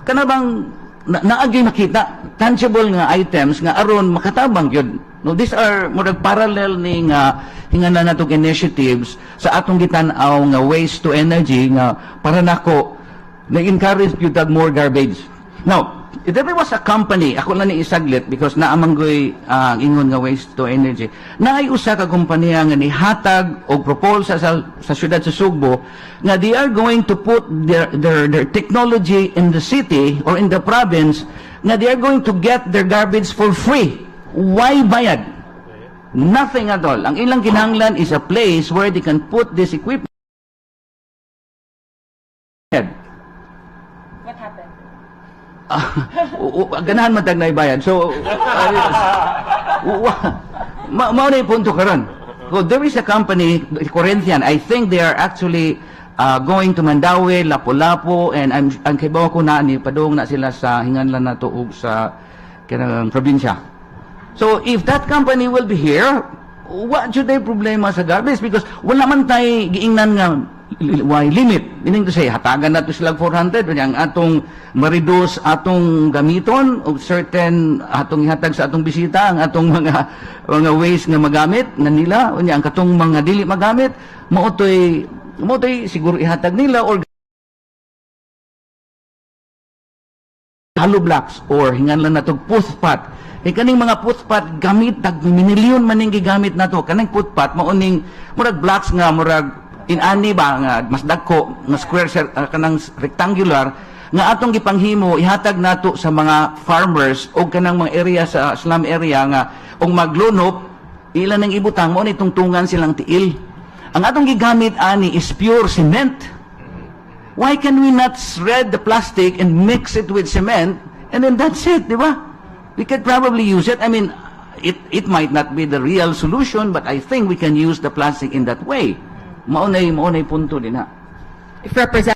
kana bang naagi makita tangible nga items nga aron makatabang yun. No, these are murag parallel ni nga hinganan natong initiatives sa atong gitan-aw nga waste to energy nga para nako na-encourage you tag more garbage. Now, if there was a company, ako lang ni isaglit because naamanggoy ingon nga waste to energy, naay usa ka kompanya nga nihatag og proposal sa syudad sa Cebu nga they are going to put their technology in the city or in the province nga they are going to get their garbage for free. Why bayad? Nothing at all. Ang ilang kinahanglan is a place where they can put this equipment. What happened? Ganahan matag na ibayad. So, mao na yung punto karon. So, there is a company, Corinthian, I think they are actually going to Mandaue, Lapu-Lapu, and ang kaibaw ko na ni padung na sila sa hinganlan na tuog sa kanang probinsya. So, if that company will be here, what should they problema sa garbage? Because wala man tayo giingnan nga why limit. Meaning to say, hatagan na to sila 400, ang atong ma-reduce atong gamiton, o certain atong ihatag sa atong bisita, ang atong mga waste nga magamit na nila, ang katong mga dili magamit, mautoy siguro ihatag nila or hollow blocks or hinganlan natong puthpat. Kaning mga puthpat gamit tag minilyon man ning gigamit nato. Kanang puthpat mao ning murag blocks nga murag inani ba nga mas dagko nga square kanang rectangular nga atong gipanghimo ihatag nato sa mga farmers o kanang mga area sa slum area nga og maglunop ilan nang ibutang mo ni tungtungan silang tiil. Ang atong gigamit ani is pure cement. Why can we not shred the plastic and mix it with cement, and then that's it, di ba? We could probably use it. I mean, it might not be the real solution, but I think we can use the plastic in that way. Maunay punto din ha. If represent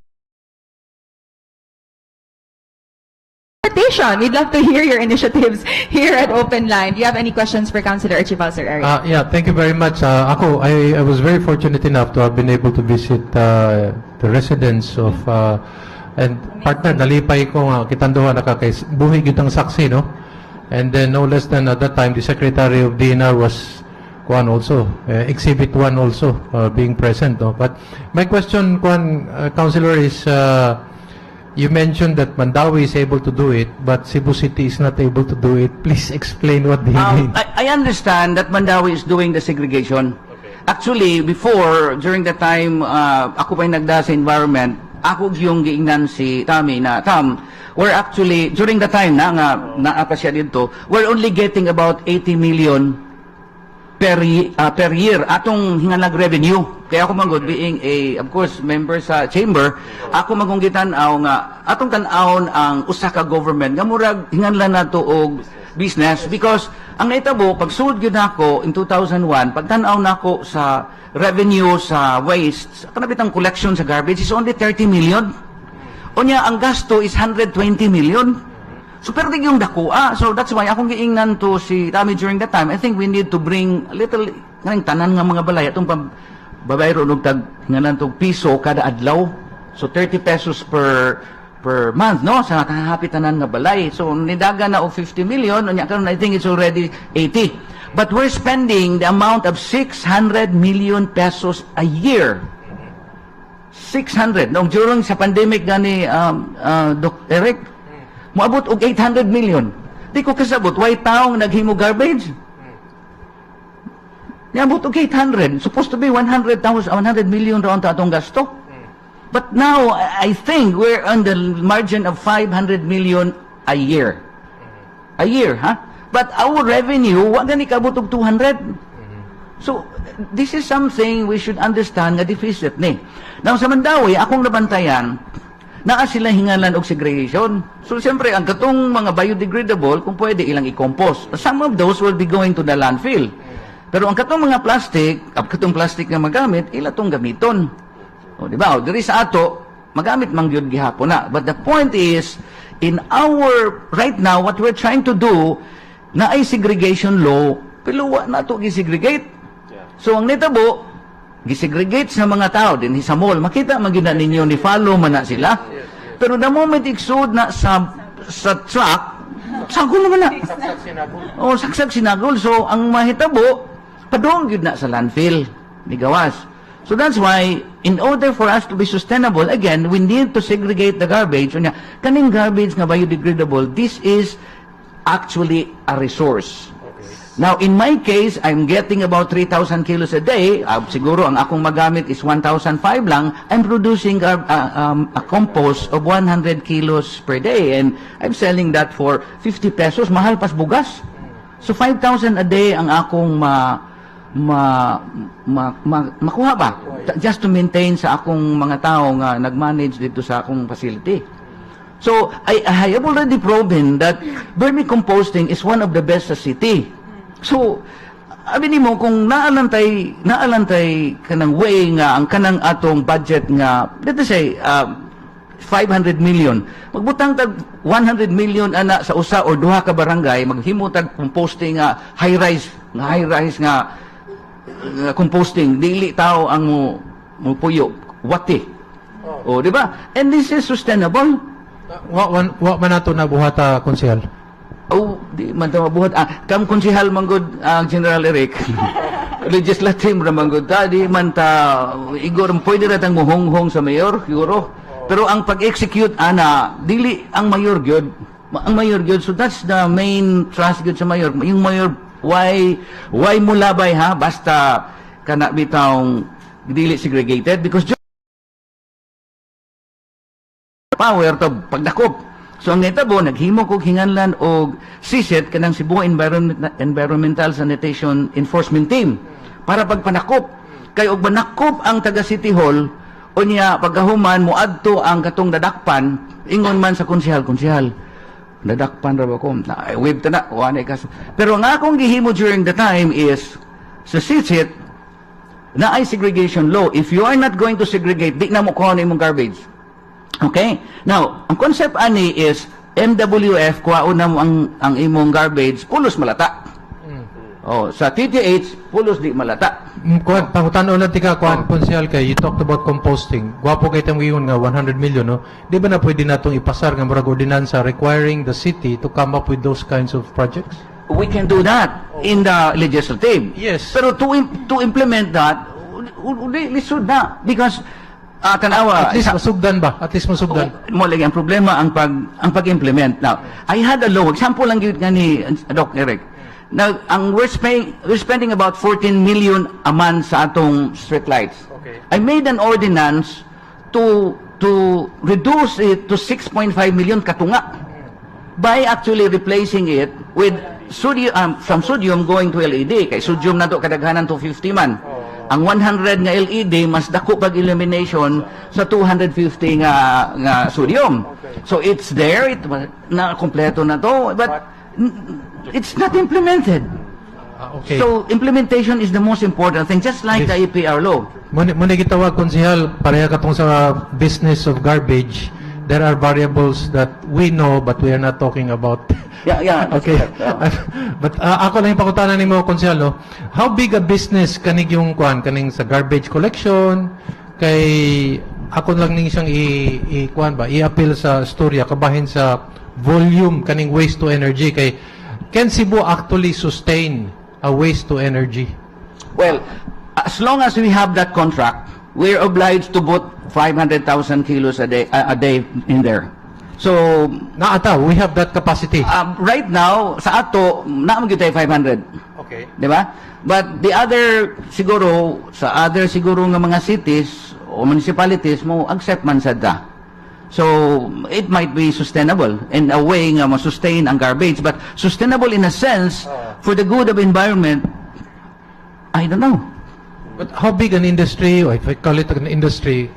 we'd love to hear your initiatives here at Open Line. Do you have any questions for Councilor 𝗟𝗲𝗄𝗺, Sir Eric? Yeah, thank you very much. I was very fortunate enough to have been able to visit the residents of and partner nalipay ko nga kitanduha buhi gyud ang saksi, no? And then no less than at that time the Secretary of DNR was also Exhibit 1 also being present, no? But my question, Councilor, is you mentioned that Mandaue is able to do it, but Cebu City is not able to do it. Please explain what they mean. I understand that Mandaue is doing the segregation. Okay. Actually, before, during the time, ako pa'y nagda sa environment, ako yung giingnan si Tami na, Tam, we're actually, during the time naapa siya dito, we're only getting about 80 million per year atong hinganlag revenue. Kaya ako magod being of course member sa chamber, ako magunggitan nga atong tan-awon ang usa ka government nga murag hinganlan nato og business, because ang naitabo pag sud gyud nako in 2001 pagtan-aw nako sa revenue sa waste kanabitang collection sa garbage is only 30 million. Unya ang gasto is 120 million. So, pero di yung dakua. So, that's why akong giingnan to si Tami during that time. I think we need to bring a little, tanan nga mga balay. Itong babayro nung nganan to piso kada adlaw. So, 30 pesos per month, no? Sa hapit tanan nga balay. So, nidaga na o 50 million. I think it's already 80. But we're spending the amount of 600 million pesos a year. 600. Nung during sa pandemic gani, Dr. Eric, moabot og 800 million. Di ko kasabot, why taong naghimo garbage? Niabot og 800. Supposed to be 100 million round ta atong gasto. But now, I think we're on the margin of 500 million a year. A year, ha? But our revenue, wa gani kabot og 200. So, this is something we should understand nga deficit ni. Now, sa Mandaue, akong nabantayan, naa sila hingalan og segregation. So, siyempre, ang katong mga biodegradable, kung pwede, ilang i-compost. Some of those will be going to the landfill. Pero ang katong mga plastic, katong plastic na magamit, ilatong gamiton. O, di ba? O, diri sa ato, magamit mang yun gihapon na. But the point is, in right now, what we're trying to do, na ay segregation law, pero wa na ito gisegregate. So, ang netabo, gisegregate sa mga tao din sa mall. Makita magina ninyo ni follow man na sila. Pero the moment iksud na sa truck, sagol naman na. Oh, saksag sinagol. So ang mahitabo padong gyud na sa landfill ni gawas. So that's why in order for us to be sustainable, again, we need to segregate the garbage. Unya, kaning garbage nga biodegradable, this is actually a resource. Now, in my case, I'm getting about 3,000 kilos a day. Siguro, ang akong magamit is 1,005 lang. I'm producing a compost of 100 kilos per day. And I'm selling that for 50 pesos. Mahal pas bugas. So, 5,000 a day ang akong makuha ba? Just to maintain sa akong mga tao nga nag-manage dito sa akong facility. So, I have already proven that vermicomposting is one of the best sa city. So, abini mo, kung naalantay kanang way nga, ang kanang atong budget nga, let's say, 500 million. Magbutang tag 100 million ana sa usa or duha ka barangay, maghimo tag composting nga high-rise nga composting. Dili tao ang mo puyo. Wati. O, di ba? And this is sustainable. Wa man nato na buhata, konsehal. Oh, di man ta mabuhat. Kam konsehal manggod General Eric. Legislative ra manggod ta, di man ta igor pwede ra tang muhonghong sa mayor, siguro. Pero ang pag-execute ana, dili ang mayor gyud. Ang mayor gyud, so that's the main trust gyud sa mayor. Yung mayor, why mulabay ha, basta kana bitawng dili segregated, because power to pagdakop. So ang netabo, naghimo kog hinganlan og siset kanang Cebu Environmental Sanitation Enforcement Team para pagpanakop. Kay og manakop ang taga City Hall Unya pagkahuman muadto ang katong dadakpan, ingon man sa konsehal, dadakpan ra ba ko? Wave ta na, wala ka. Pero ang akong gihimo during the time is sa SISIT na ay segregation law. If you are not going to segregate, di na mo kuha na imong garbage. Okay? Now, ang concept ani is MWF kuha na mo ang imong garbage pulos malata. Oh, sa TTH pulos di malata. Kuan pangutan-on lang tika kuan konsyal kay you talked about composting. Gwapo kay tang ingon nga 100 million no. Di ba na pwede natong ipasar nga murag ordinansa requiring the city to come up with those kinds of projects? We can do that in the legislative. Yes. Pero to implement that, lisod na because tanawa At least masugdan ba? At least masugdan. mo lagi ang problema ang pag-implement. Now, I had a law example lang gyud nga ni Doc Eric. Now, we're spending about 14 million a month sa atong street lights. Okay. I made an ordinance to reduce it to 6.5 million katunga by actually replacing it with sodium, from sodium going to LED. Kay sodium na to kadaghanan to 50 man. Ang 100 nga LED mas dako pag illumination sa 250 nga sodium. So it's there, na kompleto na to, but it's not implemented. Okay. So implementation is the most important thing, just like the EPR law. Muna gitawag konsehal pareha katong sa business of garbage. There are variables that we know but we are not talking about. Yeah. Okay. But ako lang yung pakutanan nimo konsehal no. How big a business kaning yung kaning sa garbage collection kay ako lang ning siyang i-appeal sa storya kabahin sa volume kaning waste to energy kay can Cebu actually sustain a waste to energy? Well, as long as we have that contract, we're obliged to put 500,000 kilos a day in there. So, we have that capacity. Right now, sa ato, naamag yun tayo 500. Okay. Di ba? But the other, siguro, sa other siguro nga mga cities o municipalities mo, accept man sad ta. So, it might be sustainable in a way nga ma-sustain ang garbage. But sustainable in a sense, for the good of environment, I don't know. But how big an industry, or if I call it an industry,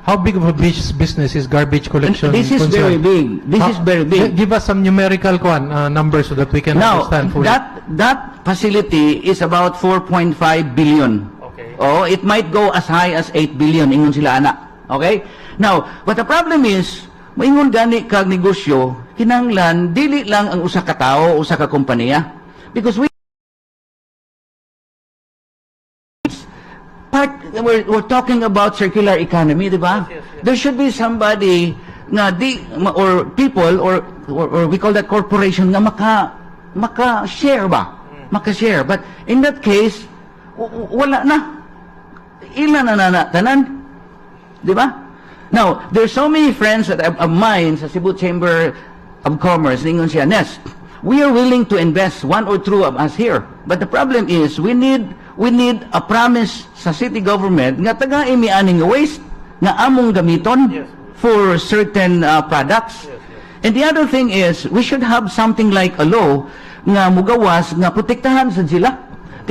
how big of a business is garbage collection? This is very big. This is very big. Give us some numerical numbers so that we can understand fully. That facility is about 4.5 billion. Okay. Oh, it might go as high as 8 billion ingon sila ana. Okay? Now, what the problem is, moingon gani kag negosyo, kinahanglan dili lang ang usa ka tawo, usa ka kompanya. Because we're talking about circular economy, di ba? Yes. There should be somebody nga or people or we call that corporation nga maka-share ba? Maka-share. But in that case, wala na. Ilan na tanan? Di ba? Now, there's so many friends of mine sa Cebu Chamber of Commerce, ningon siya, Nes, we are willing to invest one or two of us here. But the problem is, we need a promise sa city government nga taga imianing waste nga among gamiton for certain products. And the other thing is, we should have something like a law nga mugawas nga protektahan sa sila.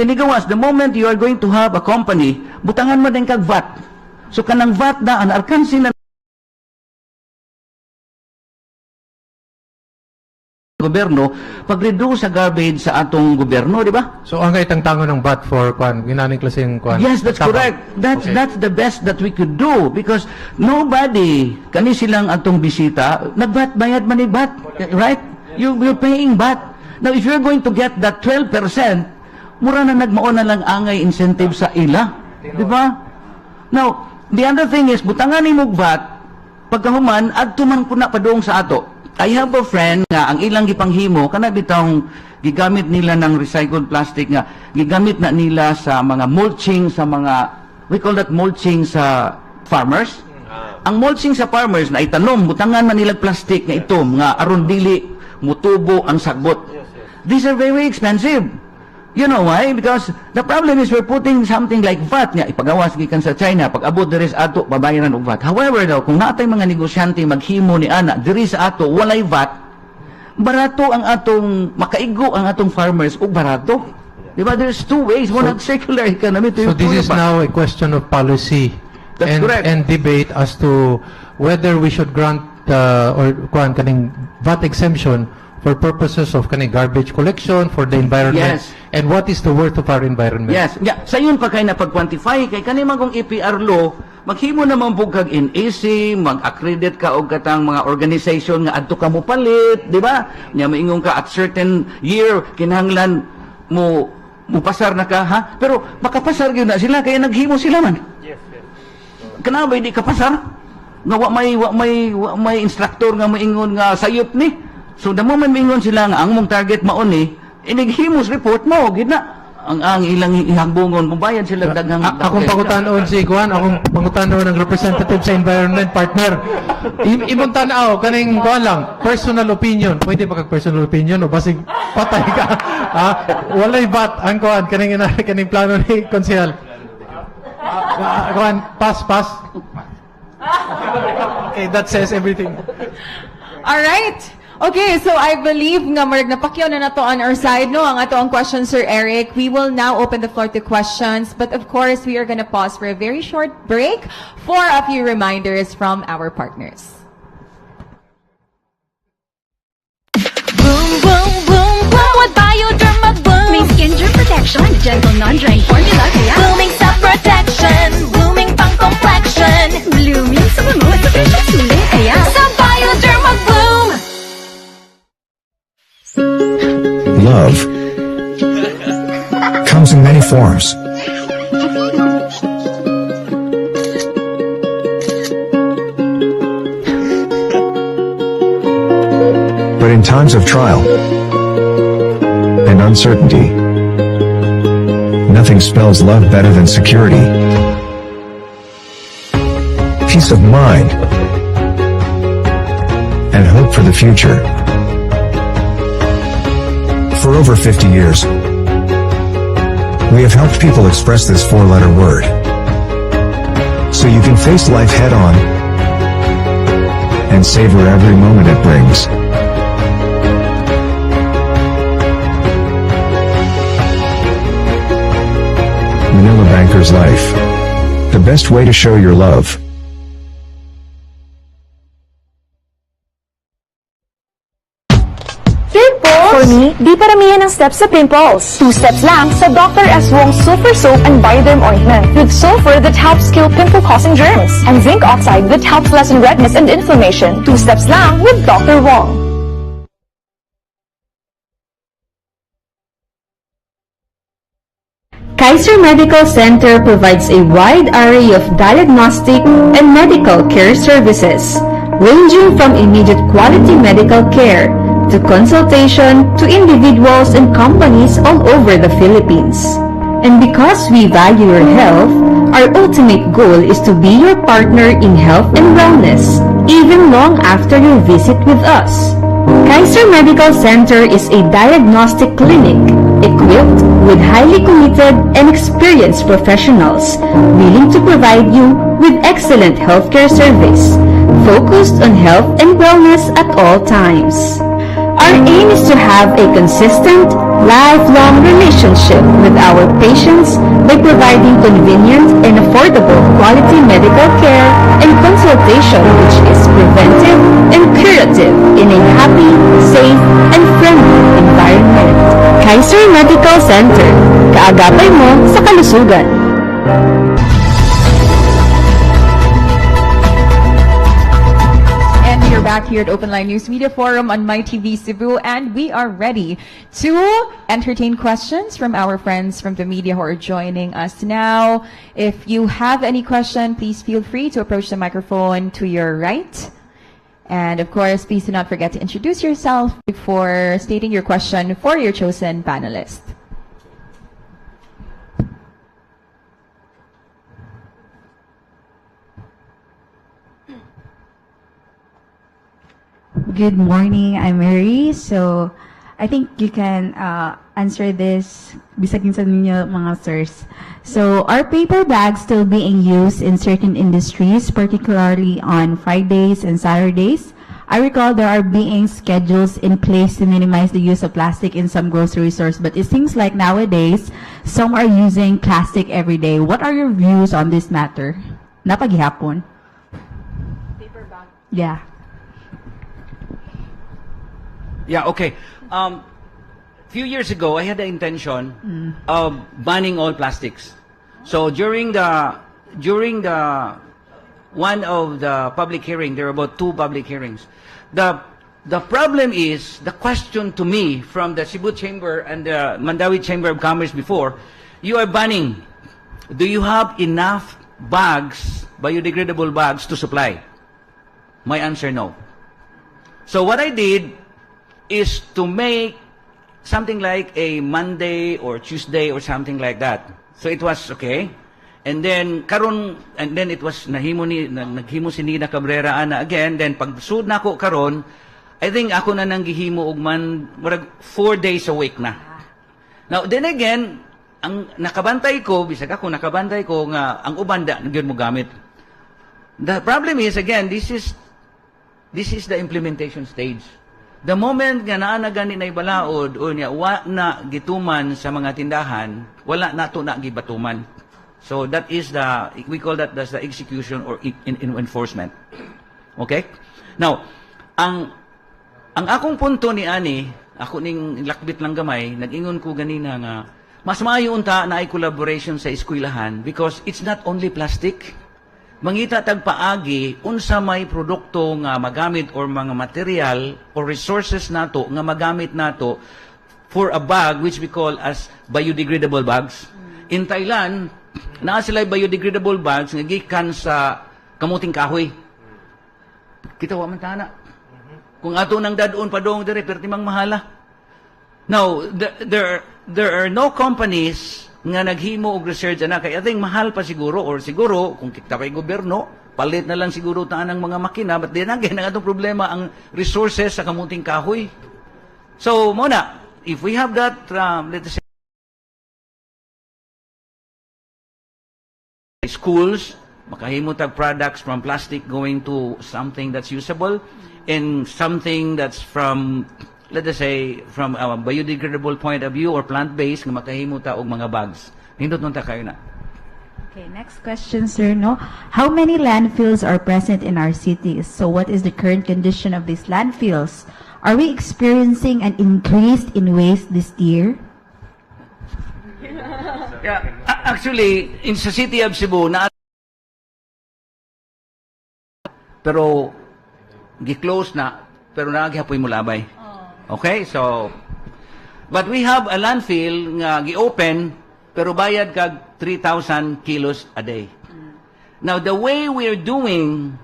Tinigawas, the moment you are going to have a company, butangan mo din kag VAT. So kanang VAT na ang alkansi na gobyerno pag-reduce sa garbage sa atong gobyerno, di ba? So ang itang tango ng VAT for ginaning klaseng Yes, that's correct. That's the best that we could do because nobody kani silang atong bisita nag-VAT bayad man ni VAT, right? You're paying VAT. Now if you're going to get that 12%, mura na nagmao na lang angay incentive sa ila, di ba? Now, the other thing is butangan ni mog VAT pagkahuman adto man puna padung sa ato. I have a friend nga ang ilang gipanghimo kana bitong gigamit nila ng recycled plastic nga gigamit na nila sa mga mulching sa mga we call that mulching sa farmers. Ang mulching sa farmers na itanom butangan man nila plastic nga itom nga aron dili mutubo ang sagbot. These are very expensive. You know why? Because the problem is we're putting something like VAT nga ipagawas gikan sa China pag abot diri sa ato babayaran og VAT. However daw kung natay mga negosyante maghimo ni ana diri sa ato walay VAT, barato ang atong makaigo ang atong farmers og barato. Di ba? There's two ways. One, circular economy. So this is now a question of policy. That's correct. and debate as to whether we should grant or kuan kaning VAT exemption for purposes of kaning garbage collection for the environment. Yes. And what is the worth of our environment? Yes. Yeah. Sa yun pa kay napag-quantify kay kanima kung EPR law, maghimo naman po kag NAC, mag-accredit ka og katang mga organization nga adto ka mo palit, di ba? Nya maingon ka at certain year kinahanglan mo pasar na ka, ha? Pero makapasar gyud na sila kaya naghimo sila man. Yes. Kana ba di ka pasar? Nga wa may instructor nga maingon nga sayop ni. So damo man maingon sila nga ang mong target mao ni, inighimos report mo gid na. Ang ilang ihangbungon pambayad sila daghang akong pangutanon si Kuan, akong pangutanon ng representative sa environment partner. Imong tan-aw kaning kuan lang, personal opinion. Pwede ba kag personal opinion o basig patay ka? Ha? Walay bat ang kuan kaning plano ni konsehal. Kuan, pass. Okay, that says everything. All right. Okay, so I believe nga marag napakyaw na nato on our side, no, ang ato ang question, Sir Eric. We will now open the floor to questions, but of course, we are gonna pause for a very short break for a few reminders from our partners. Boom, boom, boom, boom with Bioderma Boom. May skin germ protection, gentle non-drying formula, kaya booming sa protection, booming pang complexion, blooming sa bango at sa facial sulit, kaya sa Bioderma Boom. Love comes in many forms. But in times of trial and uncertainty, nothing spells love better than security, peace of mind, and hope for the future. For over 50 years, we have helped people express this four-letter word, so you can face life head-on and savor every moment it brings. Manila Banker's Life. The best way to show your love. For me, di paramihan ng steps sa pimples. 2 steps lang sa Dr. 𝗟𝗲𝗀𝗺 Sulfur Soap and Bioderm Ointment with sulfur that helps kill pimple-causing germs and zinc oxide that helps lessen redness and inflammation. 2 steps lang with Dr. Wong. Kaiser Medical Center provides a wide array of diagnostic and medical care services, ranging from immediate quality medical care to consultation to individuals and companies all over the Philippines. And because we value your health, our ultimate goal is to be your partner in health and wellness, even long after your visit with us. Kaiser Medical Center is a diagnostic clinic equipped with highly committed and experienced professionals willing to provide you with excellent healthcare service, focused on health and wellness at all times. Our aim is to have a consistent, lifelong relationship with our patients by providing convenient and affordable quality medical care and consultation which is preventive and curative in a happy, safe, and friendly environment. Kaiser Medical Center, kaagapay mo sa kalusugan. We're back here at Open Line News Media Forum on MyTV Cebu, and we are ready to entertain questions from our friends from the media who are joining us now. If you have any question, please feel free to approach the microphone to your right. And of course, please do not forget to introduce yourself before stating your question for your chosen panelist. Good morning, I'm Mary. So, I think you can answer this bisagin sa ninyo mga sirs. So, are paper bags still being used in certain industries, particularly on Fridays and Saturdays? I recall there are being schedules in place to minimize the use of plastic in some grocery stores, but it seems like nowadays, some are using plastic every day. What are your views on this matter? napaghihapon. Paper bag. Yeah. Yeah, okay. Few years ago, I had the intention of banning all plastics. So during the one of the public hearing, there were about 2 public hearings. The problem is, the question to me from the Cebu Chamber and the Mandaue Chamber of Commerce before, you are banning. Do you have enough bags, biodegradable bags, to supply? My answer, no. So what I did is to make something like a Monday or Tuesday or something like that. So it was okay. And then it was naghimo si Nina Cabrera ana again. Then pag sud na ko karon, I think ako na nang gihimo og man 4 days a week na. Now then again, ang nakabantay ko, bisag ako nakabantay ko nga ang uban da gyud mo gamit. The problem is again, this is the implementation stage. The moment nga naa na gani na ibalaod o niya wa na gituman sa mga tindahan, wala na to na gibatuman. So that is we call that the execution or enforcement. Okay? Now, ang akong punto ni ani, ako ning lakbit lang gamay, nag-ingon ko ganina nga mas maayo unta na ay collaboration sa eskwelahan because it's not only plastic. Mangita tag paagi unsa may produkto nga magamit or mga material or resources nato nga magamit nato for a bag which we call as biodegradable bags. In Thailand, naa sila biodegradable bags nga gikan sa kamuting kahoy. Kita wa man tana. Kung ato nang dadon padong dire pertimang mahala. Now, there are no companies nga naghimo og research ana kay I think mahal pa siguro or siguro kung kita kay gobyerno palit na lang siguro taan ang mga makina but then again ang atong problema ang resources sa kamuting kahoy. So muna if we have that let's say schools makahimo tag products from plastic going to something that's usable and something that's from let us say, from a biodegradable point of view or plant-based, nga makahimo ta og mga bags. Nindot nun ta kayo na. Okay, next question, sir. No, how many landfills are present in our cities? So what is the current condition of these landfills? Are we experiencing an increase in waste this year? Yeah, actually, in sa city of Cebu, pero gi-close na, pero naghapoy mo labay. Okay, so but we have a landfill nga gi-open pero bayad kag 3,000 kilos a day. Now the way we're doing,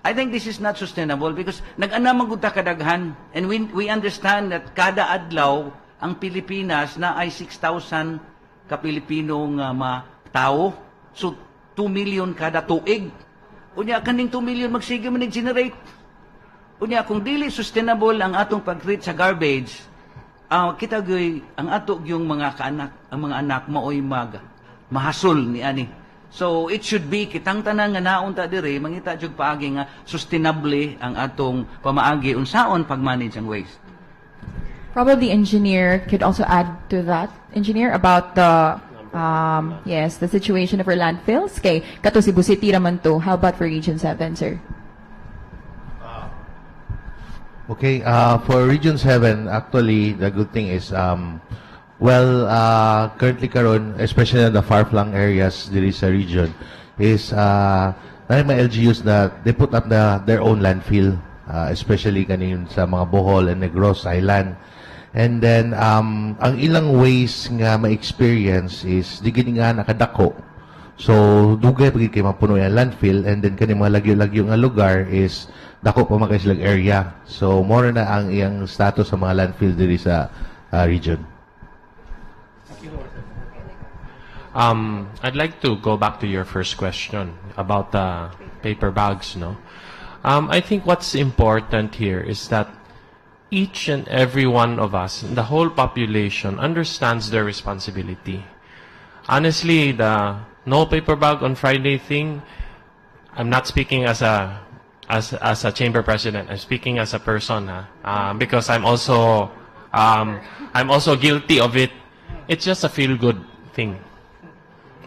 I think this is not sustainable because nag-ana man gud ta kadaghan and we understand that kada adlaw ang Pilipinas na ay 6,000 ka Pilipino nga tao. So 2 million kada tuig. Unya kaning 2 million magsige man generate. Unya kung dili sustainable ang atong pag-treat sa garbage, kita gay ang ato yung mga anak maoy mahasol ni ani. So it should be kitang tanan nga naunta dire mangita jud paagi nga sustainable ang atong pamaagi unsaon pag-manage ang waste. Probably engineer could also add to that. Engineer about the the situation of our landfills. Kay kato Cebu City raman to. How about for Region 7, sir? Okay, for Region 7, actually, the good thing is, currently karon, especially in the far-flung areas there is a region, is may LGUs na they put up their own landfill, especially kanin sa mga Bohol and Negros Island. And then, ang ilang ways nga ma-experience is, di gini nga nakadako. So, dugay pagiging kayo mapuno yung landfill, and then kanin mga lagyo-lagyo nga lugar is, dako pa mga silang area. So, more na ang iyang status sa mga landfill diri sa region. I'd like to go back to your first question about the paper bags, no? I think what's important here is that each and every one of us, the whole population, understands their responsibility. Honestly, the no paper bag on Friday thing, I'm not speaking as a chamber president. I'm speaking as a person, because I'm also guilty of it. It's just a feel-good thing,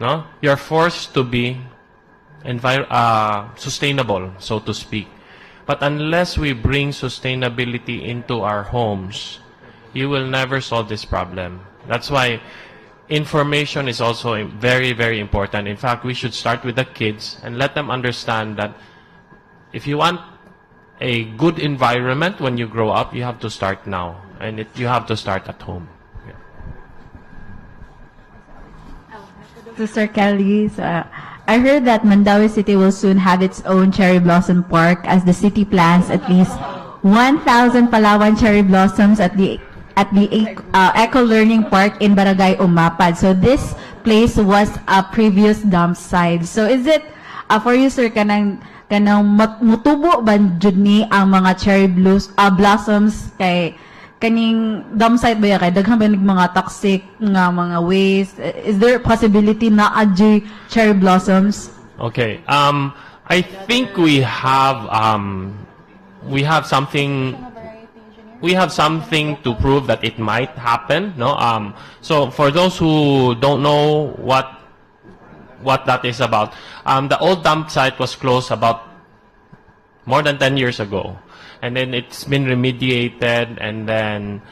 no? You're forced to be sustainable, so to speak. But unless we bring sustainability into our homes, you will never solve this problem. That's why information is also very, very important. In fact, we should start with the kids and let them understand that if you want a good environment when you grow up, you have to start now. And you have to start at home. To Sir Kelie, I heard that Mandaue City will soon have its own cherry blossom park as the city plans at least 1,000 Palawan cherry blossoms at the Eco Learning Park in Barangay Umapad. So this place was a previous dump site. So is it for you, sir, kanang mutubo ba jud ni ang mga cherry blossoms kay kaning dump site ba ya kay daghan ba mga toxic nga mga waste? Is there a possibility na adjay cherry blossoms? Okay. I think we have something to prove that it might happen. No. So for those who don't know what that is about, the old dump site was closed about more than 10 years ago. And then it's been remediated, and then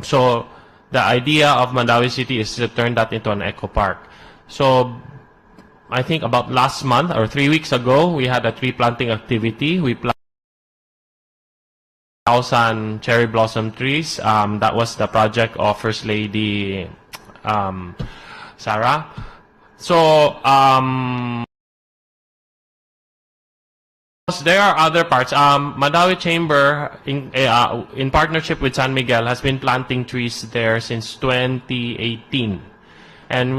so the idea of Mandaue City is to turn that into an eco park. So I think about last month or 3 weeks ago, we had a tree planting activity. We planted 1,000 cherry blossom trees. That was the project of First Lady Sarah. So there are other parts. Mandaue Chamber, in partnership with San Miguel, has been planting trees there since 2018. And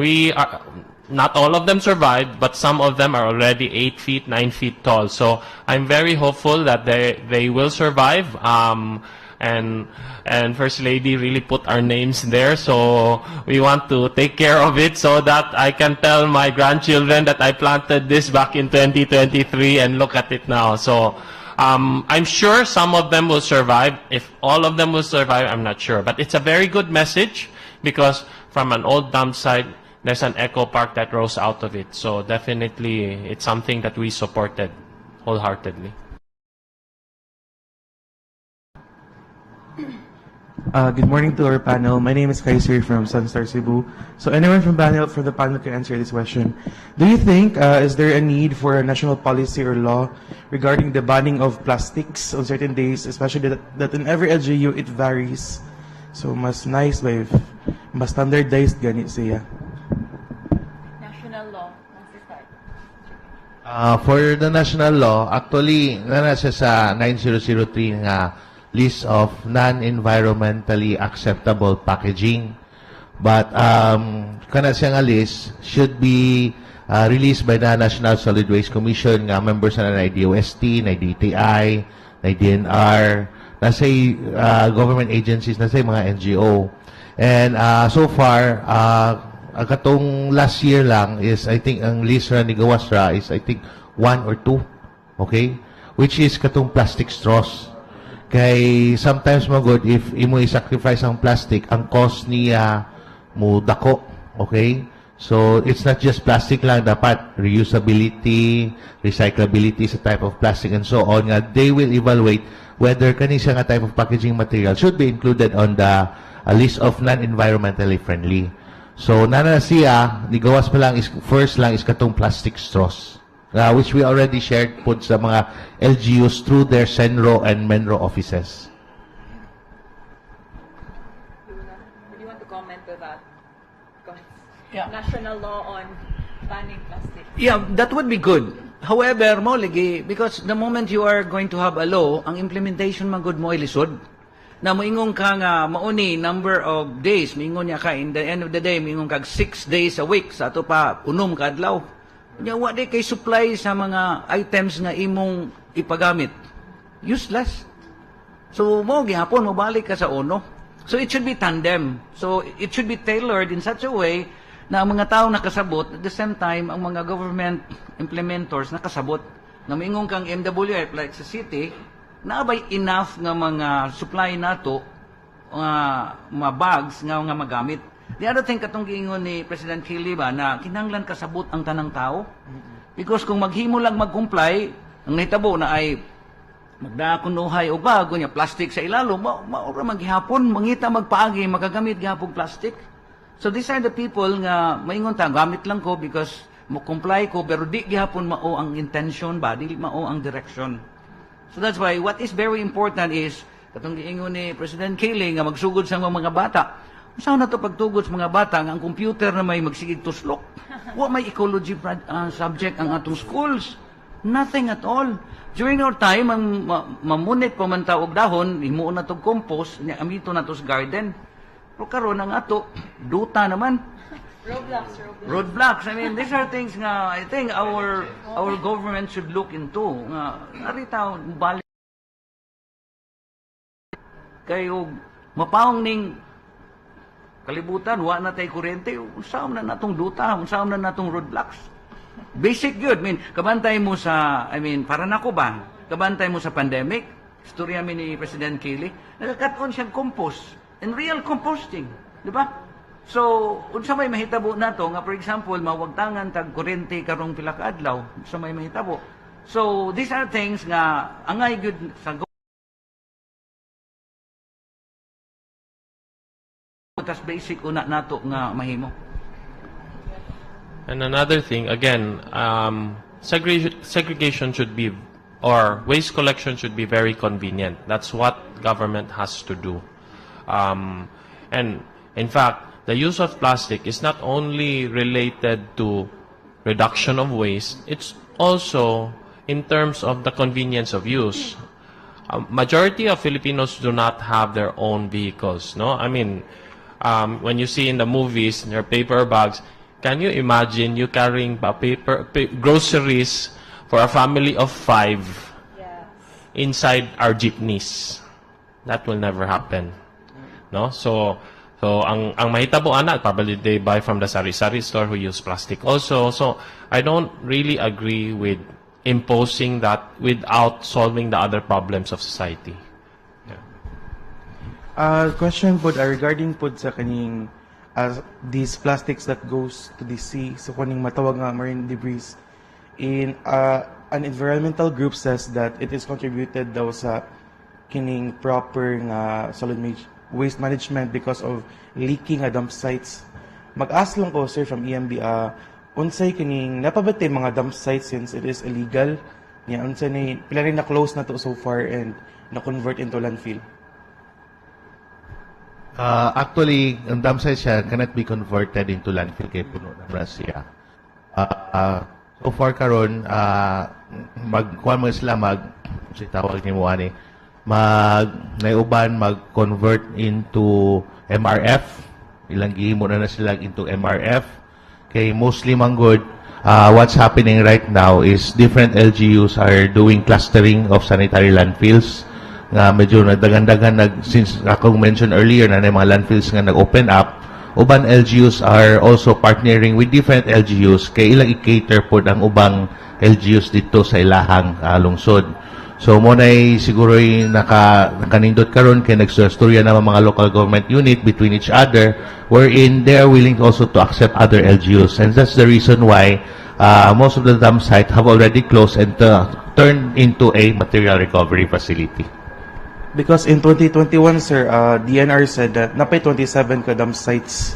not all of them survived, but some of them are already 8 feet, 9 feet tall. So I'm very hopeful that they will survive. And First Lady really put our names there, so we want to take care of it so that I can tell my grandchildren that I planted this back in 2023 and look at it now. So I'm sure some of them will survive. If all of them will survive, I'm not sure. But it's a very good message because from an old dump site, there's an eco park that rose out of it. So definitely it's something that we supported wholeheartedly. Good morning to our panel. My name is Kaisir from Sunstar Cebu. So anyone from the panel can answer this question. Do you think is there a need for a national policy or law regarding the banning of plastics on certain days, especially that in every LGU it varies? So mas nice ba if mas standardized ganit siya? National law. For the national law, actually nana siya sa 9003 nga list of non-environmentally acceptable packaging. But kana siya nga list should be released by the National Solid Waste Commission nga members na DOST, na DTI, na DNR, nasa government agencies, nasa mga NGO. And so far, katong last year lang is I think ang list na ni Gawasra is I think 1 or 2, okay? Which is katong plastic straws. Kay sometimes magod if imo i-sacrifice ang plastic, ang cost niya mo dako, okay? So it's not just plastic lang, dapat reusability, recyclability sa type of plastic and so on nga they will evaluate whether kani siya nga type of packaging material should be included on the list of non-environmentally friendly. So nana siya, nigawas pa lang is first lang is katong plastic straws. Which we already shared po sa mga LGUs through their Senro and Menro offices. Do you want to comment to that? Yeah. National law on banning plastic. Yeah, that would be good. However, mo lagi, because the moment you are going to have a law, ang implementation magud mo ilisod. Na moingon ka nga mauni number of days, moingon niya ka in the end of the day, moingon kag 6 days a week sa ato pa unom ka adlaw. Nya wa di kay supply sa mga items nga imong ipagamit. Useless. So mo gihapon mo balik ka sa uno. So it should be tandem. So it should be tailored in such a way na ang mga tao nakasabot at the same time ang mga government implementors nakasabot. Na moingon kang MWF like sa city, naabay enough nga mga supply nato mga bags nga magamit. The other thing katong giingon ni President Kelie ba na kinahanglan kasabot ang tanang tao. Because kung maghimo lang mag-comply, ang nahitabo na ay magdakunuhay o bago niya plastic sa ilalo, maura maghihapon, mangita magpaagi, magagamit gihapon plastic. So these are the people nga maingon ta gamit lang ko because mo comply ko pero di gihapon mao ang intention ba, di mao ang direction. So that's why what is very important is katong giingon ni President Kelie nga magsugod sa mga bata. Usaw na to pagtugod sa mga bata nga ang computer na may magsigig tuslok. Wa may ecology subject ang atong schools. Nothing at all. During our time, ang mamunit pa man taog dahon, himuon na itong compost, amito na to sa garden. Pero karon ang ato, duta naman. Roadblocks. I mean, these are things nga, I think our government should look into. Nga, narita, balik. Kayo, mapawang ning kalibutan, wa na tayo kuryente, unsam na natong duta, unsam na natong roadblocks. Basic good. I mean, kabantay mo sa, para na ko ba? Kabantay mo sa pandemic, istorya ni President Kelie, nagkakat-on siyang compost. And real composting. Di ba? So, unsa may mahitabo na to, nga for example, mawagtangan tag kuryente karong pila ka adlaw, unsa may mahitabo. So, these are things nga, angay good sa tas basic una nato nga mahimo. And another thing, again, segregation should be, or waste collection should be very convenient. That's what government has to do. And in fact, the use of plastic is not only related to reduction of waste, it's also in terms of the convenience of use. Majority of Filipinos do not have their own vehicles, no? I mean, when you see in the movies, their paper bags, can you imagine you carrying groceries for a family of 5 inside our jeepneys? That will never happen. No? So ang mahitabo anak, probably they buy from the sari-sari store who use plastic also. So I don't really agree with imposing that without solving the other problems of society. Question po regarding po sa kaning these plastics that goes to the sea, so kaning matawag nga marine debris, in an environmental group says that it is contributed daw sa kining proper nga solid waste management because of leaking at dump sites. Mag-ask lang ko, sir, from EMB, unsay kining napabati mga dump sites since it is illegal, niya unsay ni pila rin na close na to so far and na convert into landfill? Actually, ang dump site siya cannot be converted into landfill kay puno na siya. So far karon, magkuha mo sila tawag ni mo ani, mag-convert into MRF. Ilang gihimo na sila into MRF. Kay mostly manggod, what's happening right now is different LGUs are doing clustering of sanitary landfills. Nga medyo nagdagan-dagan, since akong mentioned earlier na mga landfills nga nag-open up, uban LGUs are also partnering with different LGUs kay ilang i-cater po ang ubang LGUs dito sa ilahang lungsod. So mo nay siguro nakanindot karon kay nagstorya na mga local government unit between each other wherein they are willing also to accept other LGUs, and that's the reason why most of the dump sites have already closed and turned into a material recovery facility. Because in 2021, sir, DNR said that napay 27 ka dump sites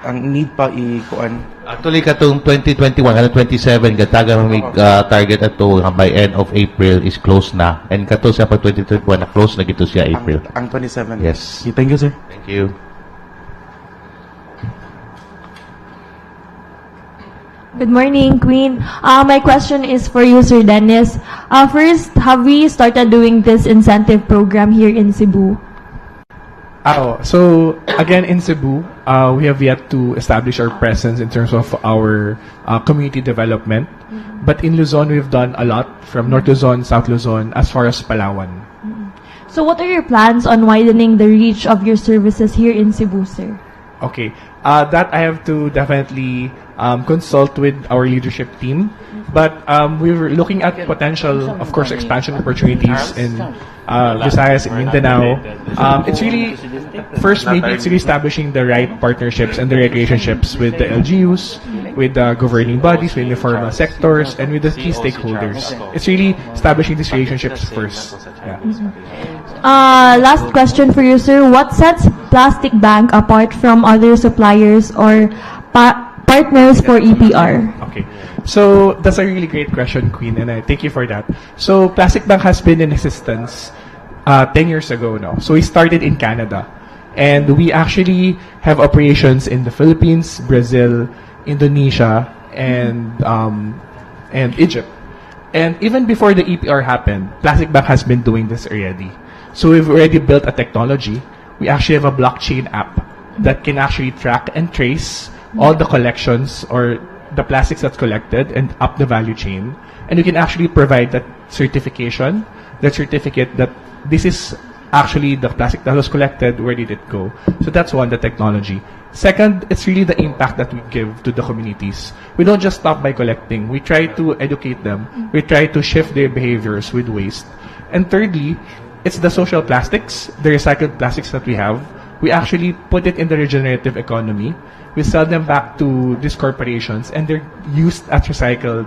ang need pa ikuan. Actually, katong 2021, 27, gataga may target ato by end of April is closed na. And kato siya pag 2021, na-close na gito siya April. Ang 27? Yes. Okay, thank you, sir. Thank you. Good morning, Queen. My question is for you, Sir Denis. First, have we started doing this incentive program here in Cebu? So again, in Cebu, we have yet to establish our presence in terms of our community development. But in Luzon, we've done a lot from North Luzon, South Luzon, as far as Palawan. So what are your plans on widening the reach of your services here in Cebu, sir? Okay, that I have to definitely consult with our leadership team. But we're looking at potential, of course, expansion opportunities in Visayas, in Mindanao. It's really, first maybe it's really establishing the right partnerships and the right relationships with the LGUs with the governing bodies, with informal sectors, and with the key stakeholders. It's really establishing these relationships first. Yeah. Last question for you, sir. What sets Plastic Bank apart from other suppliers or partners for EPR? Okay. So that's a really great question, Queen, and I thank you for that. So Plastic Bank has been in existence 10 years ago now. So we started in Canada. And we actually have operations in the Philippines, Brazil, Indonesia, and Egypt. And even before the EPR happened, Plastic Bank has been doing this already. So we've already built a technology. We actually have a blockchain app that can actually track and trace all the collections or the plastics that's collected and up the value chain. And you can actually provide that certification, that certificate that this is actually the plastic that was collected, where did it go? So that's one, the technology. Second, it's really the impact that we give to the communities. We don't just stop by collecting. We try to educate them. We try to shift their behaviors with waste. And thirdly, it's the social plastics, the recycled plastics that we have. We actually put it in the regenerative economy. We sell them back to these corporations, and they're used as recycled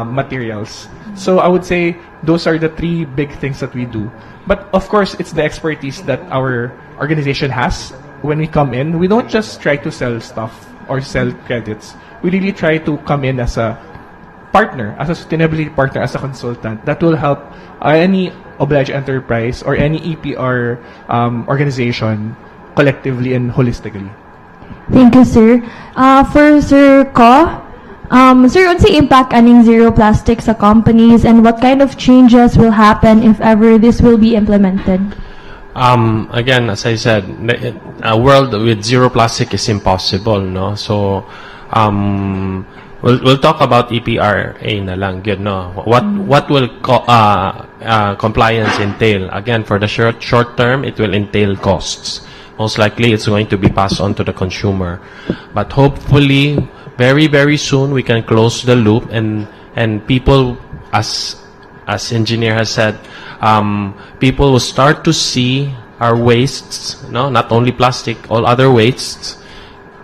materials. So I would say those are the three big things that we do. But of course, it's the expertise that our organization has. When we come in, we don't just try to sell stuff or sell credits. We really try to come in as a partner, as a sustainability partner, as a consultant that will help any obliged enterprise or any EPR organization collectively and holistically. Thank you, sir. For Sir Ko, sir, what's the impact aning zero plastic sa companies, and what kind of changes will happen if ever this will be implemented? Again, as I said, a world with zero plastic is impossible, no? So, we'll talk about EPRA na lang, good, no? What will compliance entail? Again, for the short term, it will entail costs. Most likely, it's going to be passed on to the consumer. But hopefully, very, very soon, we can close the loop, and people, as engineer has said, people will start to see our wastes, no, not only plastic, all other wastes,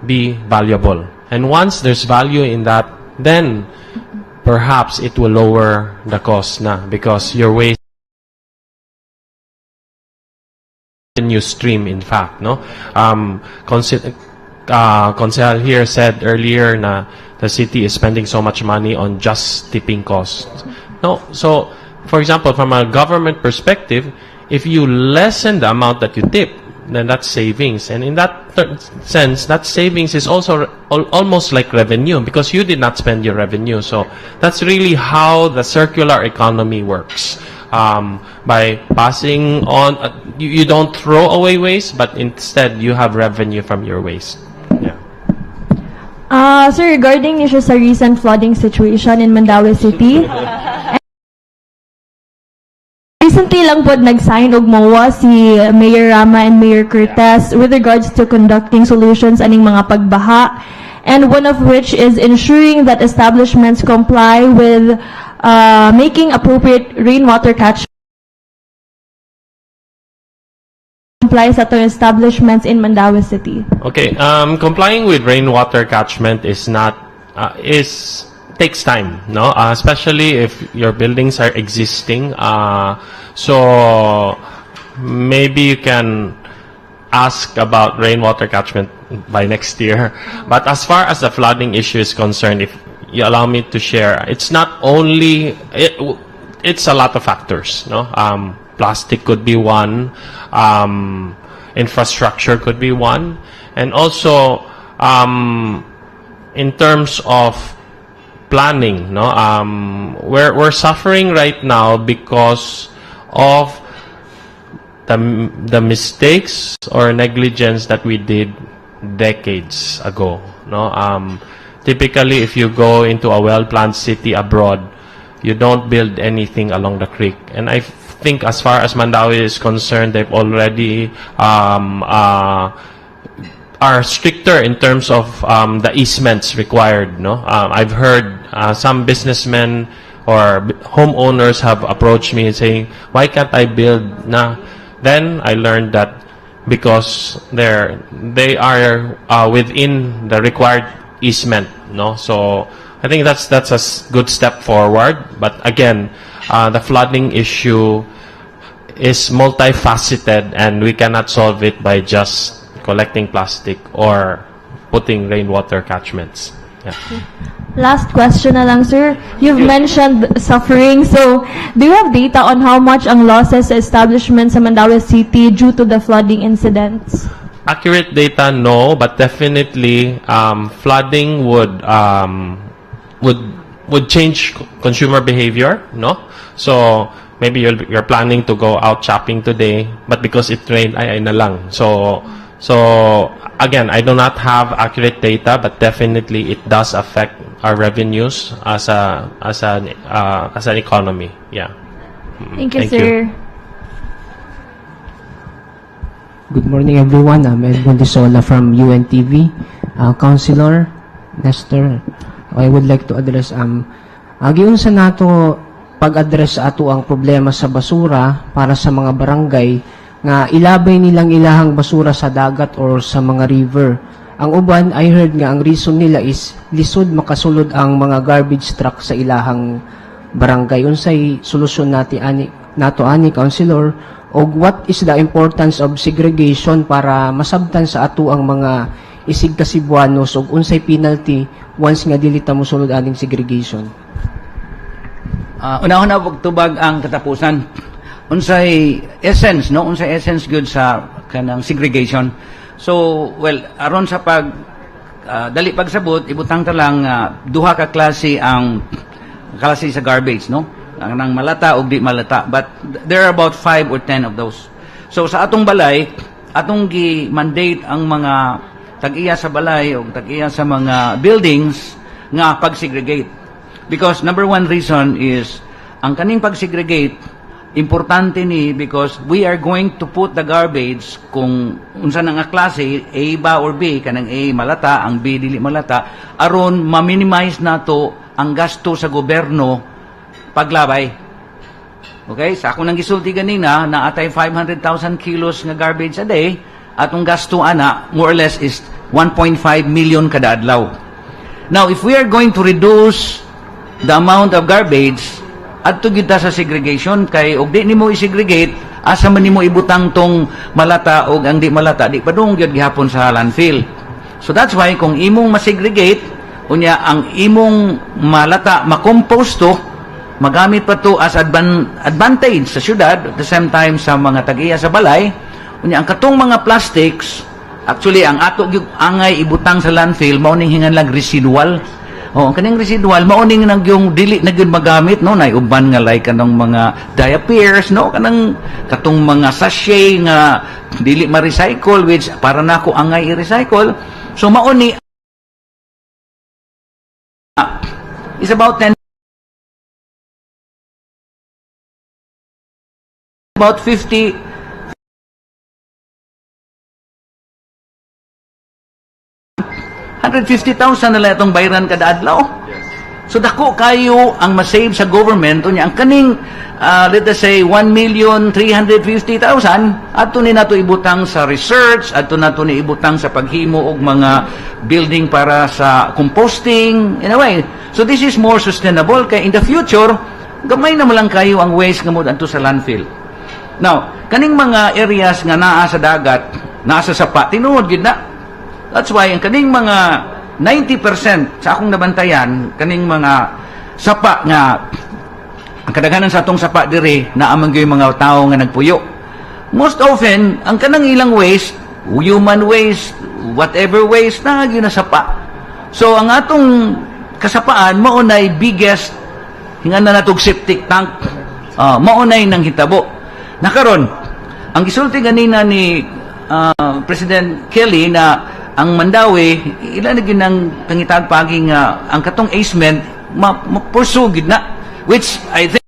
be valuable. And once there's value in that, then perhaps it will lower the cost na, because your waste revenue stream, in fact, no. Consehal here said earlier na the city is spending so much money on just tipping costs. No, so for example, from a government perspective, if you lessen the amount that you tip, then that's savings. And in that sense, that savings is also almost like revenue, because you did not spend your revenue. So that's really how the circular economy works. By passing on, you don't throw away waste, but instead you have revenue from your waste. Yeah. Sir, regarding niyo sa recent flooding situation in Mandaue City, recently lang po nag-sign og MOA si Mayor Rama and Mayor Cortez with regards to conducting solutions aning mga pagbaha, and one of which is ensuring that establishments comply with making appropriate rainwater catchment complies at establishments in Mandaue City. Okay, complying with rainwater catchment is not takes time, no? Especially if your buildings are existing. So maybe you can ask about rainwater catchment by next year. But as far as the flooding issue is concerned, if you allow me to share, it's not only it's a lot of factors, no? Plastic could be one, infrastructure could be one, and also in terms of planning, no, we're suffering right now because of the mistakes or negligence that we did decades ago, no. Typically, if you go into a well-planned city abroad, you don't build anything along the creek. And I think as far as Mandaue is concerned, they've already are stricter in terms of the easements required, no? I've heard some businessmen or homeowners have approached me saying, why can't I build na? Then I learned that because they are within the required easement, no? So I think that's a good step forward. But again, the flooding issue is multifaceted, and we cannot solve it by just collecting plastic or putting rainwater catchments. Yeah. Last question na lang, sir. You've mentioned suffering. So, do you have data on how much ang losses sa establishments sa Mandaue City due to the flooding incidents? Accurate data, no, but definitely flooding would change consumer behavior, no? So maybe you're planning to go out shopping today, but because it rained, ay na lang. So again, I do not have accurate data, but definitely it does affect our revenues as an economy. Yeah. Thank you, sir. Good morning, everyone. I'm Edmond Disola from UNTV. Councilor Nestor, I would like to address giun sa nato pag-address ato ang problema sa basura para sa mga barangay nga ilabay nilang ilahang basura sa dagat or sa mga river. Ang uban, I heard nga ang reason nila is lisod makasulod ang mga garbage truck sa ilahang barangay. Unsay solusyon nato ani Councilor, og what is the importance of segregation para masabtan sa ato ang mga isig Cebuanos, og unsay penalty once nga dili ta mosulod aning segregation? Unahon na pagtubag ang katapusan. Unsay essence, no? Unsay essence good sa kanang segregation. So, well, aron sa pag dali pagsabot, ibutang ta lang duha ka klase ang klase sa garbage, no? Ang malata o di malata. But there are about 5 or 10 of those. So sa atong balay, atong gi-mandate ang mga tag-iya sa balay o tag-iya sa mga buildings nga pag-segregate. Because number one reason is ang kaning pag-segregate importante ni because we are going to put the garbage kung unsa nga klase A ba or B, kanang A malata, ang B dili malata, aron ma-minimize nato ang gasto sa gobyerno paglabay. Okay? Sa ako nang gisulti ganina, na atay 500,000 kilos nga garbage a day, atong gasto ana, more or less is 1.5 million kada adlaw. Now, if we are going to reduce the amount of garbage, adto gyud ta sa segregation, kay og di nimo i-segregate, asa man nimo ibutang tong malata og ang di malata, di padung gyud gihapon sa landfill. So that's why, kung imong ma-segregate, unya ang imong malata makompost to, magamit pa to as advantage sa syudad, at the same time sa mga tag-iya sa balay. Unya ang katong mga plastics, actually ang ato gyud angay ibutang sa landfill mao ning hingan lang residual. Ang kaning residual mao ning nang yung dili na gyud magamit, no, nay uban nga like kanang mga diapers, no, kanang katong mga sachet nga dili ma-recycle, which para nako angay i-recycle. So mao ni is about 10 about 50 150,000 na lang itong bayaran kada adlaw. So dako kayo ang masave sa government. Unya ang kaning let us say 1,350,000 adto ni nato ibutang sa research, adto nato ni ibutang sa paghimo og mga building para sa composting in a way. So this is more sustainable kay in the future gamay na lang kayo ang waste nga mo adto sa landfill. Now, kaning mga areas nga naa sa dagat, naa sa sapa, tinuod gid na. That's why ang kaning mga 90% sa akong nabantayan, kaning mga sapa nga ang kadaghanan sa atong sapa dire naa man gyud mga tawo nga nagpuyo. Most often, ang kanang ilang waste, human waste, whatever waste, na gyud na sapa. So ang atong kasapaan mao nay biggest hingan na natog septic tank. Mao nay nang hitabo. Nakaron, ang gisulti ganina ni President Kelie na ang Mandaue, ilan na gyud ang pangitag pagi nga ang katong easement ma-pursue gid na, which I think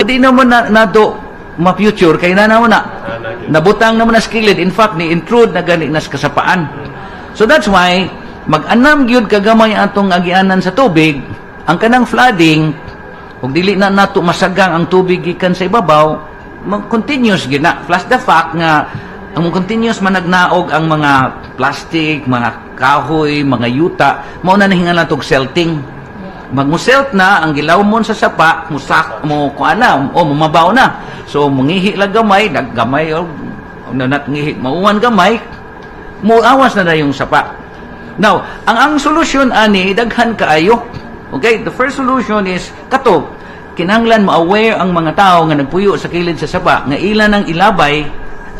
di naman nato ma-future kay na nabutang naman na skilled, in fact ni intrude na gani nas kasapaan. So that's why mag-anam gyud kagamay atong agianan sa tubig, ang kanang flooding ug dili na nato masagang ang tubig gikan sa ibabaw, mag-continuous gyud na. Plus the fact nga ang continuous managnaog ang mga plastic, mga kahoy, mga yuta, mao na nahingan lang tog selting. Magmuselt na ang gilawmon sa sapa, mo kuana o mabaw na. So mangihi lang gamay, naggamay o nanatngihi mauwan gamay, muawas na yung sapa. Now, ang solusyon ani daghan kaayo. Okay, the first solution is kato, kinahanglan ma-aware ang mga tao nga nagpuyo sa kilid sa sapa nga ilan ang ilabay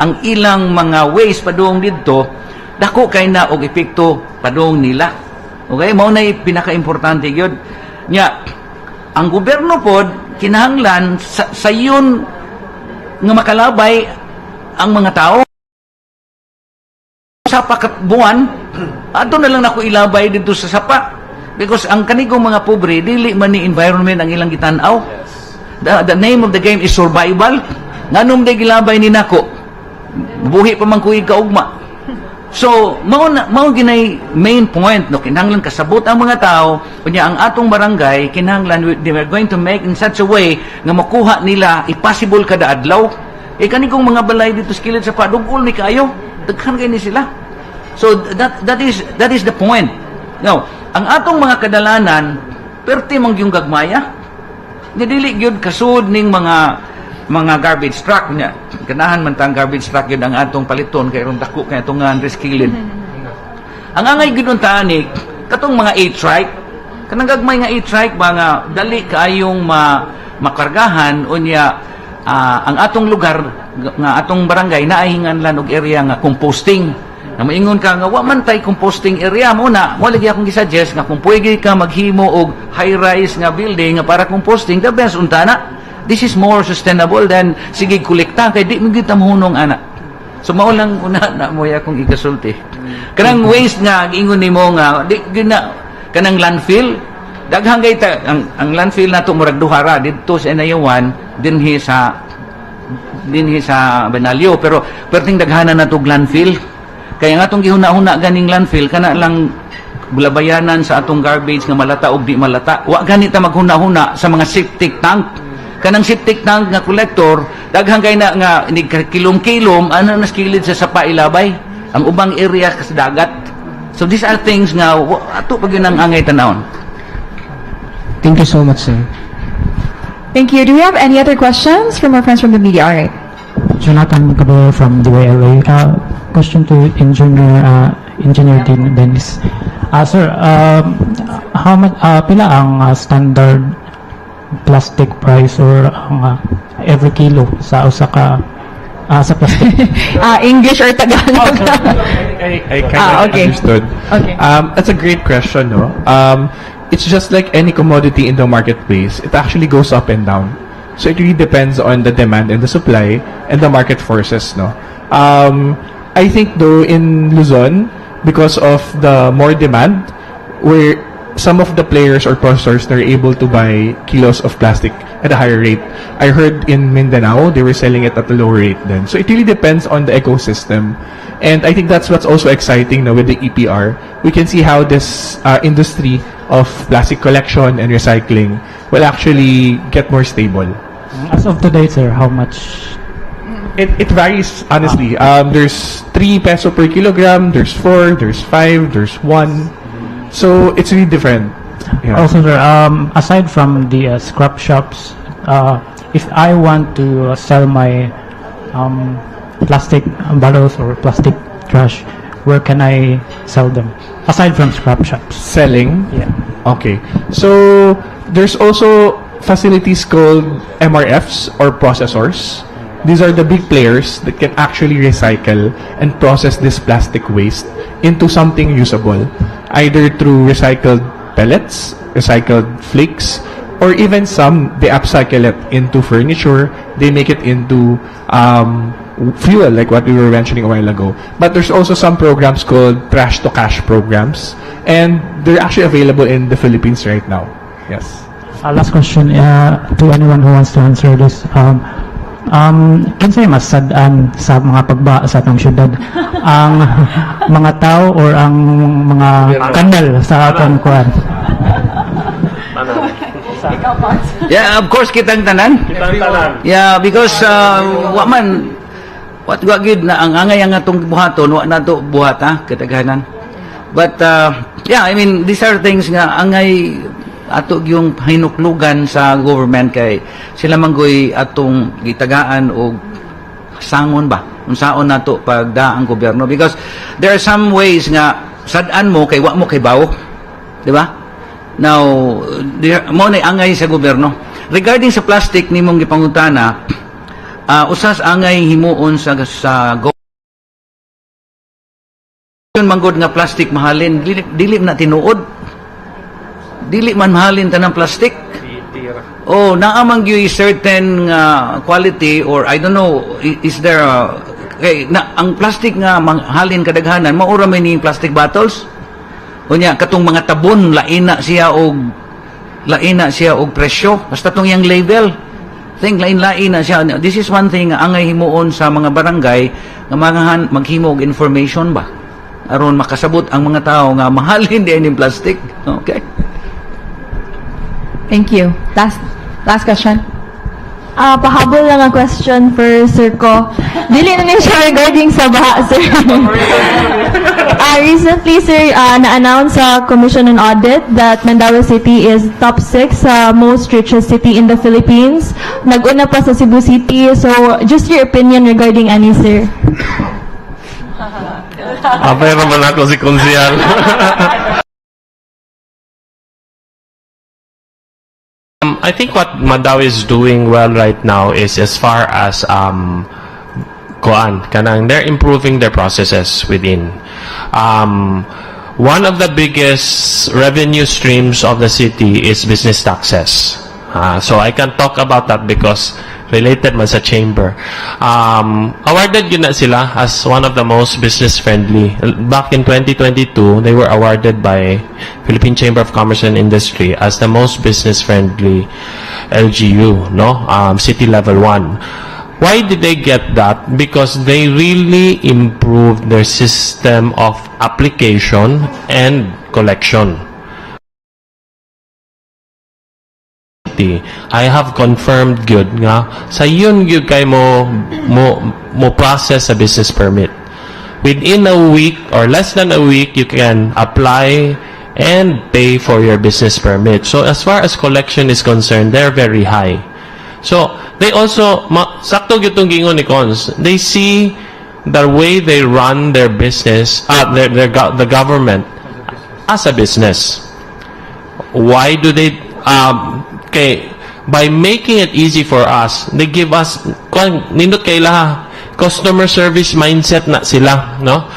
ang ilang mga waste padung didto, dako kay na og epekto padung nila. Okay, mao na pinaka-importante gyud. Nya, ang gobyerno pod kinahanglan sayon nga makalabay ang mga tao sa pakat-buwan, ato na lang nako ilabay dito sa sapa. Because ang kanigong mga pobre, dili man ni environment ang ilang gitan-aw. The name of the game is survival. Nganong day gilabay ni nako, buhi pa man kuig kaugma. So, mao ginay main point, no, kinahanglan kasabot ang mga tao, kunya ang atong barangay, kinahanglan they are going to make in such a way nga makuha nila impossible kada adlaw. Kanigong mga balay dito sa kilid sa padugol ni kayo, daghan kay ni sila. So that is the point. Now, ang atong mga kadalanan perti man gyung gagmaya. Dili gyud kasud ning mga garbage truck nya. Ganahan man tang garbage truck gyud ang atong paliton kay ron dako kay atong reskilid. Ang angay gyud tani katong mga e-trike, kanang gagmay nga e-trike mga dali kaayong makargahan unya ang atong lugar nga atong barangay naahingan lan og area nga composting. Na maingon ka nga wa man tay composting area mo na wala gyud akong gisuggest nga kung pwede ka maghimo og high rise nga building nga para composting, the best unta na. This is more sustainable than sige kolekta kay di mo gyud tamhunong ana. So mao lang una na mo akong igasulti. Kanang waste nga giingon nimo nga di gyud na kanang landfill daghang kay ang landfill nato murag duhara didto sa Inayawan dinhi sa Benalyo, pero perting daghanan na to landfill. Kaya nga itong gihuna-huna ganing landfill, kana lang bulabayanan sa atong garbage nga malata o di malata. Wa ganita maghuna-huna sa mga septic tank. Kanang septic tank nga collector, daghang kay na nga kilom-kilom, ano na skilid sa sapa ilabay. Ang ubang area sa dagat. So these are things nga, ato pag yun ang angay tanawon. Thank you so much, sir. Thank you. Do we have any other questions from our friends from the media? All right. Jonathan Cabello from DYLA. Question to Engineer Denis. Sir, how much pila ang standard plastic price or every kilo sa usa ka sa plastic? English or Tagalog? I kind of understood. Okay. That's a great question, no? It's just like any commodity in the marketplace. It actually goes up and down. So it really depends on the demand and the supply and the market forces, no? I think though in Luzon, because of the more demand, where some of the players or processors are able to buy kilos of plastic at a higher rate. I heard in Mindanao, they were selling it at a lower rate then. So it really depends on the ecosystem. And I think that's what's also exciting now with the EPR. We can see how this industry of plastic collection and recycling will actually get more stable. As of today, sir, how much? It varies, honestly. There's 3 peso per kilogram, there's 4, there's 5, there's 1. So it's really different. Yeah. Also, sir, aside from the scrap shops, if I want to sell my plastic bottles or plastic trash, where can I sell them? Aside from scrap shops. Selling? Yeah. Okay. So there's also facilities called MRFs or processors. These are the big players that can actually recycle and process this plastic waste into something usable, either through recycled pellets, recycled flakes, or even some, they upcycle it into furniture, they make it into fuel, like what we were mentioning a while ago. But there's also some programs called trash to cash programs, and they're actually available in the Philippines right now. Yes. Last question to anyone who wants to answer this. Kinsay mas sad-an sa mga pagba sa atong syudad ang mga tao or ang mga kanal sa atong kuan? Yeah, of course kitang tanan. Yeah, because wa man What gid na ang angay ang atong buhaton, wa na to buhat ha, kataghanan. But yeah, I mean, these are things nga angay ato yung hinuklugan sa government kay sila manggoy atong gitagaan o sangon ba unsaon nato pagda ang gobyerno, because there are some ways nga sad-an mo kay wa mo kay bawo, di ba? Now mo na angay sa gobyerno regarding sa plastic nimong gipangutana. Usas angay himuon sa yun manggod nga plastic mahalin, dili na tinuod, dili man mahalin tanang plastic. Oh, naamang gyud certain quality, or I don't know, is there kay na ang plastic nga mahalin kadaghanan maura may ning plastic bottles unya katong mga tabon laina siya og presyo basta tong yang label thing lain-lain na siya. This is one thing angay himuon sa mga barangay nga maghimo og information ba aron makasabot ang mga tao nga mahalin din yung plastic. Okay. Thank you. Last question. Pahabol lang ang question for Sir Ko. Dili na niya siya regarding sa baha, sir. Recently, sir, na-announce sa Commission on Audit that Mandaue City is top 6 most richest city in the Philippines. Nag-una pa sa Cebu City. So, just your opinion regarding ani, sir. Abay naman ako si Konsyal. I think what Mandaue is doing well right now is as far as they're improving their processes within. One of the biggest revenue streams of the city is business taxes. So I can talk about that because related man sa chamber. Awarded yun na sila as one of the most business friendly. Back in 2022, they were awarded by Philippine Chamber of Commerce and Industry as the most business friendly LGU, no? City level 1. Why did they get that? Because they really improved their system of application and collection. I have confirmed good nga sa yun gyud kay mo process a business permit. Within a week or less than a week, you can apply and pay for your business permit. So as far as collection is concerned, they're very high. So they also sakto gyud tong gingon ni Cons. They see the way they run their business, the government as a business. Why do they by making it easy for us, they give us nindot kay laha customer service mindset na sila, no?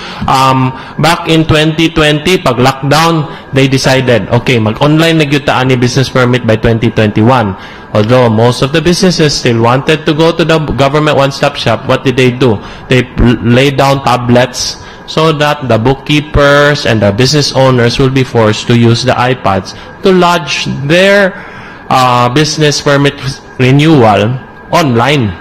Back in 2020 pag lockdown, they decided okay, mag-online na gyud ta ani business permit by 2021. Although most of the businesses still wanted to go to the government one-stop shop, what did they do? They laid down tablets so that the bookkeepers and the business owners will be forced to use the iPads to lodge their business permit renewal online,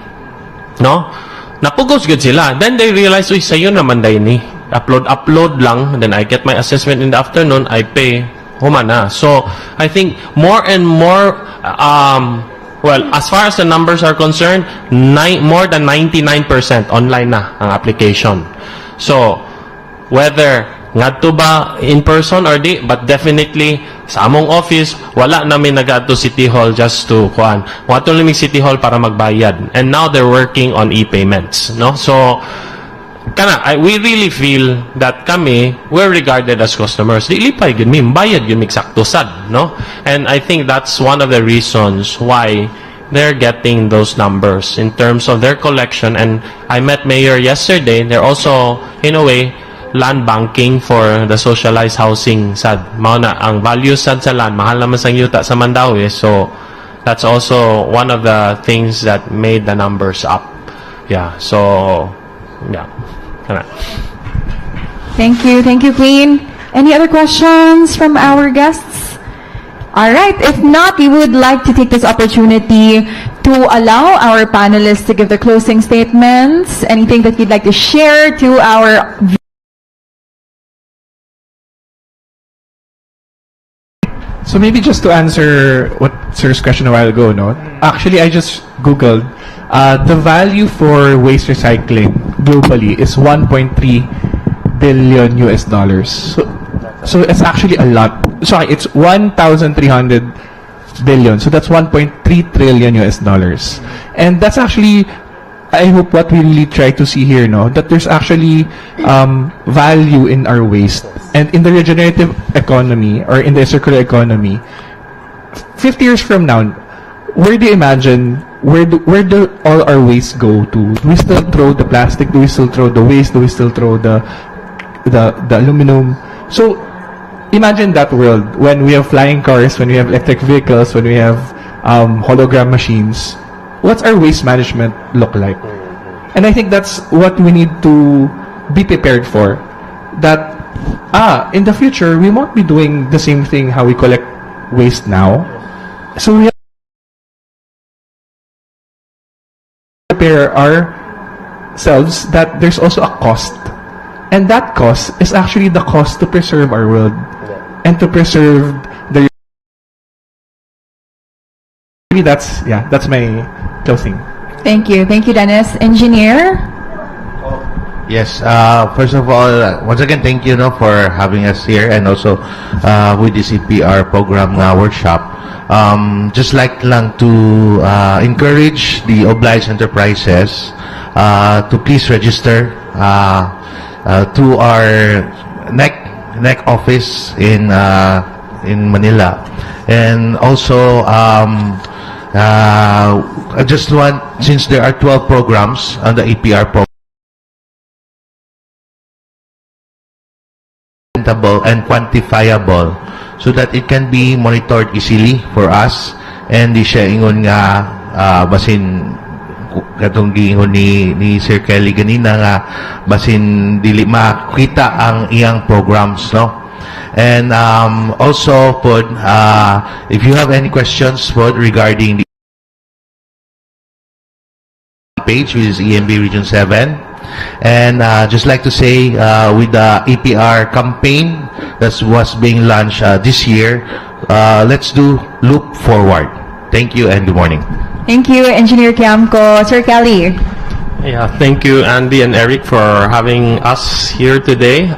no? Napugos gud sila. Then they realize, uy, sayo naman day ni upload lang, then I get my assessment in the afternoon, I pay humana. So I think more and more well, as far as the numbers are concerned, more than 99% online na ang application. So whether ngadto ba in person or di, but definitely sa among office wala namin nagadto City Hall just to wato lang City Hall para magbayad, and now they're working on e-payments, no? So we really feel that we're regarded as customers. Dili pa gyud mi bayad gyud mi eksakto sad, no? And I think that's one of the reasons why they're getting those numbers in terms of their collection. And I met Mayor yesterday. They're also in a way land banking for the socialized housing sad. Mao na ang value sad sa land, mahal naman sang yuta sa Mandaue. So that's also one of the things that made the numbers up. Yeah. So yeah. Thank you, Queen. Any other questions from our guests? All right. If not, we would like to take this opportunity to allow our panelists to give their closing statements. Anything that you'd like to share to our So maybe just to answer what Sir's question a while ago, no? Actually, I just Googled the value for waste recycling globally is 1.3 billion US dollars. So it's actually a lot. Sorry, it's 1,300 billion. So that's 1.3 trillion US dollars. And that's actually, I hope what we really try to see here, no, that there's actually value in our waste. And in the regenerative economy or in the circular economy, 50 years from now, where do you imagine, where do all our waste go to? Do we still throw the plastic? Do we still throw the waste? Do we still throw the aluminum? So imagine that world when we have flying cars, when we have electric vehicles, when we have hologram machines. What's our waste management look like? And I think that's what we need to be prepared for. That in the future we won't be doing the same thing how we collect waste now. So we have to prepare ourselves that there's also a cost. And that cost is actually the cost to preserve our world and to preserve the. Maybe that's my closing. Thank you, Dennis. Engineer. Yes. First of all, once again, thank you, for having us here, and also with this EPR program workshop. Just like lang to encourage the obliged enterprises to please register to our NEC office in Manila, and also I just want, since there are 12 programs on the EPR program and quantifiable, so that it can be monitored easily for us, and di siya ingon nga basin katong giingon ni Sir Kelie ganina nga basin dili makita ang iyang programs, no? And also if you have any questions regarding the page, which is EMB Region 7. And just like to say, with the EPR campaign that was being launched this year, let's look forward. Thank you and good morning. Thank you, Engineer Kyamko. Sir Kelie. Yeah, thank you, Andy and Eric, for having us here today.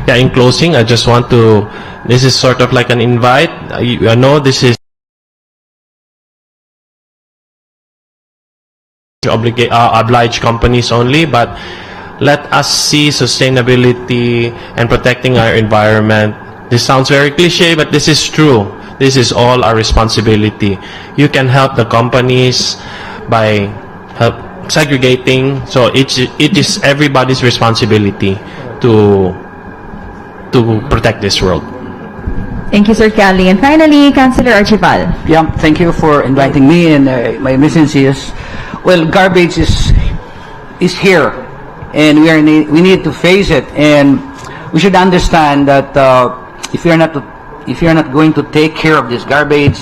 In closing, I just want to, this is sort of like an invite. I know this is oblige companies only, but let us see sustainability and protecting our environment. This sounds very cliche, but this is true. This is all our responsibility. You can help the companies by segregating, so it is everybody's responsibility to protect this world. Thank you, Sir Kelie. And finally, Councilor 𝗟𝗲𝗂. Yeah, thank you for inviting me, and my message is, well, garbage is here, and we need to face it, and we should understand that if you're not going to take care of this garbage,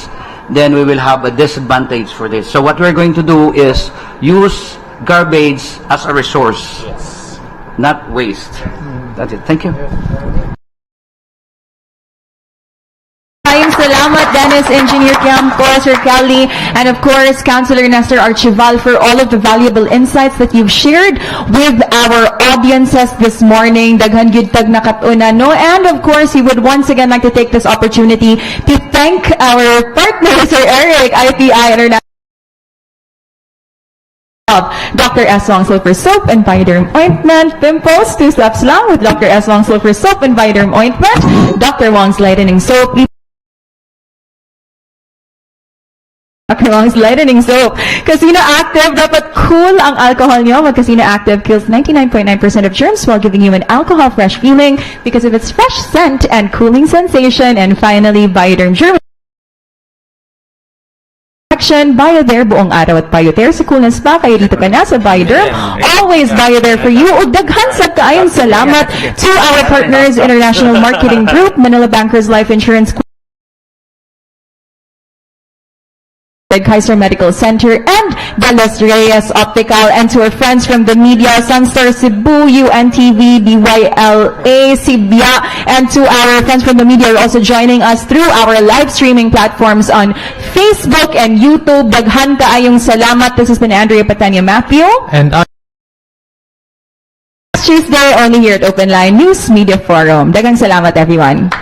then we will have a disadvantage for this. So what we're going to do is use garbage as a resource, not waste. That's it. Thank you. Salamat, Dennis, Engineer Kyamko, Sir Kelie, and of course, Councilor Nestor 𝗟𝗲𝗂, for all of the valuable insights that you've shared with our audiences this morning. Daghan gyud tag nakatuna, no? And of course, we would once again like to take this opportunity to thank our partner, Sir Eric, IPI International. Dr. S. Wong Sulfur Soap and Bioderm Ointment. Pimples, 2 steps lang with Dr. S. Wong Sulfur Soap and Bioderm Ointment. Dr. Wong's Lightening Soap. Dr. Wong's Lightening Soap. Casino Active, dapat cool ang alcohol nyo. Casino Active kills 99.9% of germs while giving you an alcohol-fresh feeling because of its fresh scent and cooling sensation. And finally, Bioderm Germ Bioderm buong araw at Bioderm sa coolness pa. Kayo dito ka na sa Bioderm. Always Bioderm for you. O daghan sa kaayong salamat to our partners, International Marketing Group, Manila Bankers Life Insurance, Kaiser Medical Center, and the Los Reyes Optical, and to our friends from the media, Sunstar Cebu, UNTV, BYLA, Sibya, and to our friends from the media who are also joining us through our live streaming platforms on Facebook and YouTube. Daghan kaayong salamat. This has been Andrea Patania Mapio. And Tuesday, only here at Open Line News Media Forum. Daghang salamat, everyone.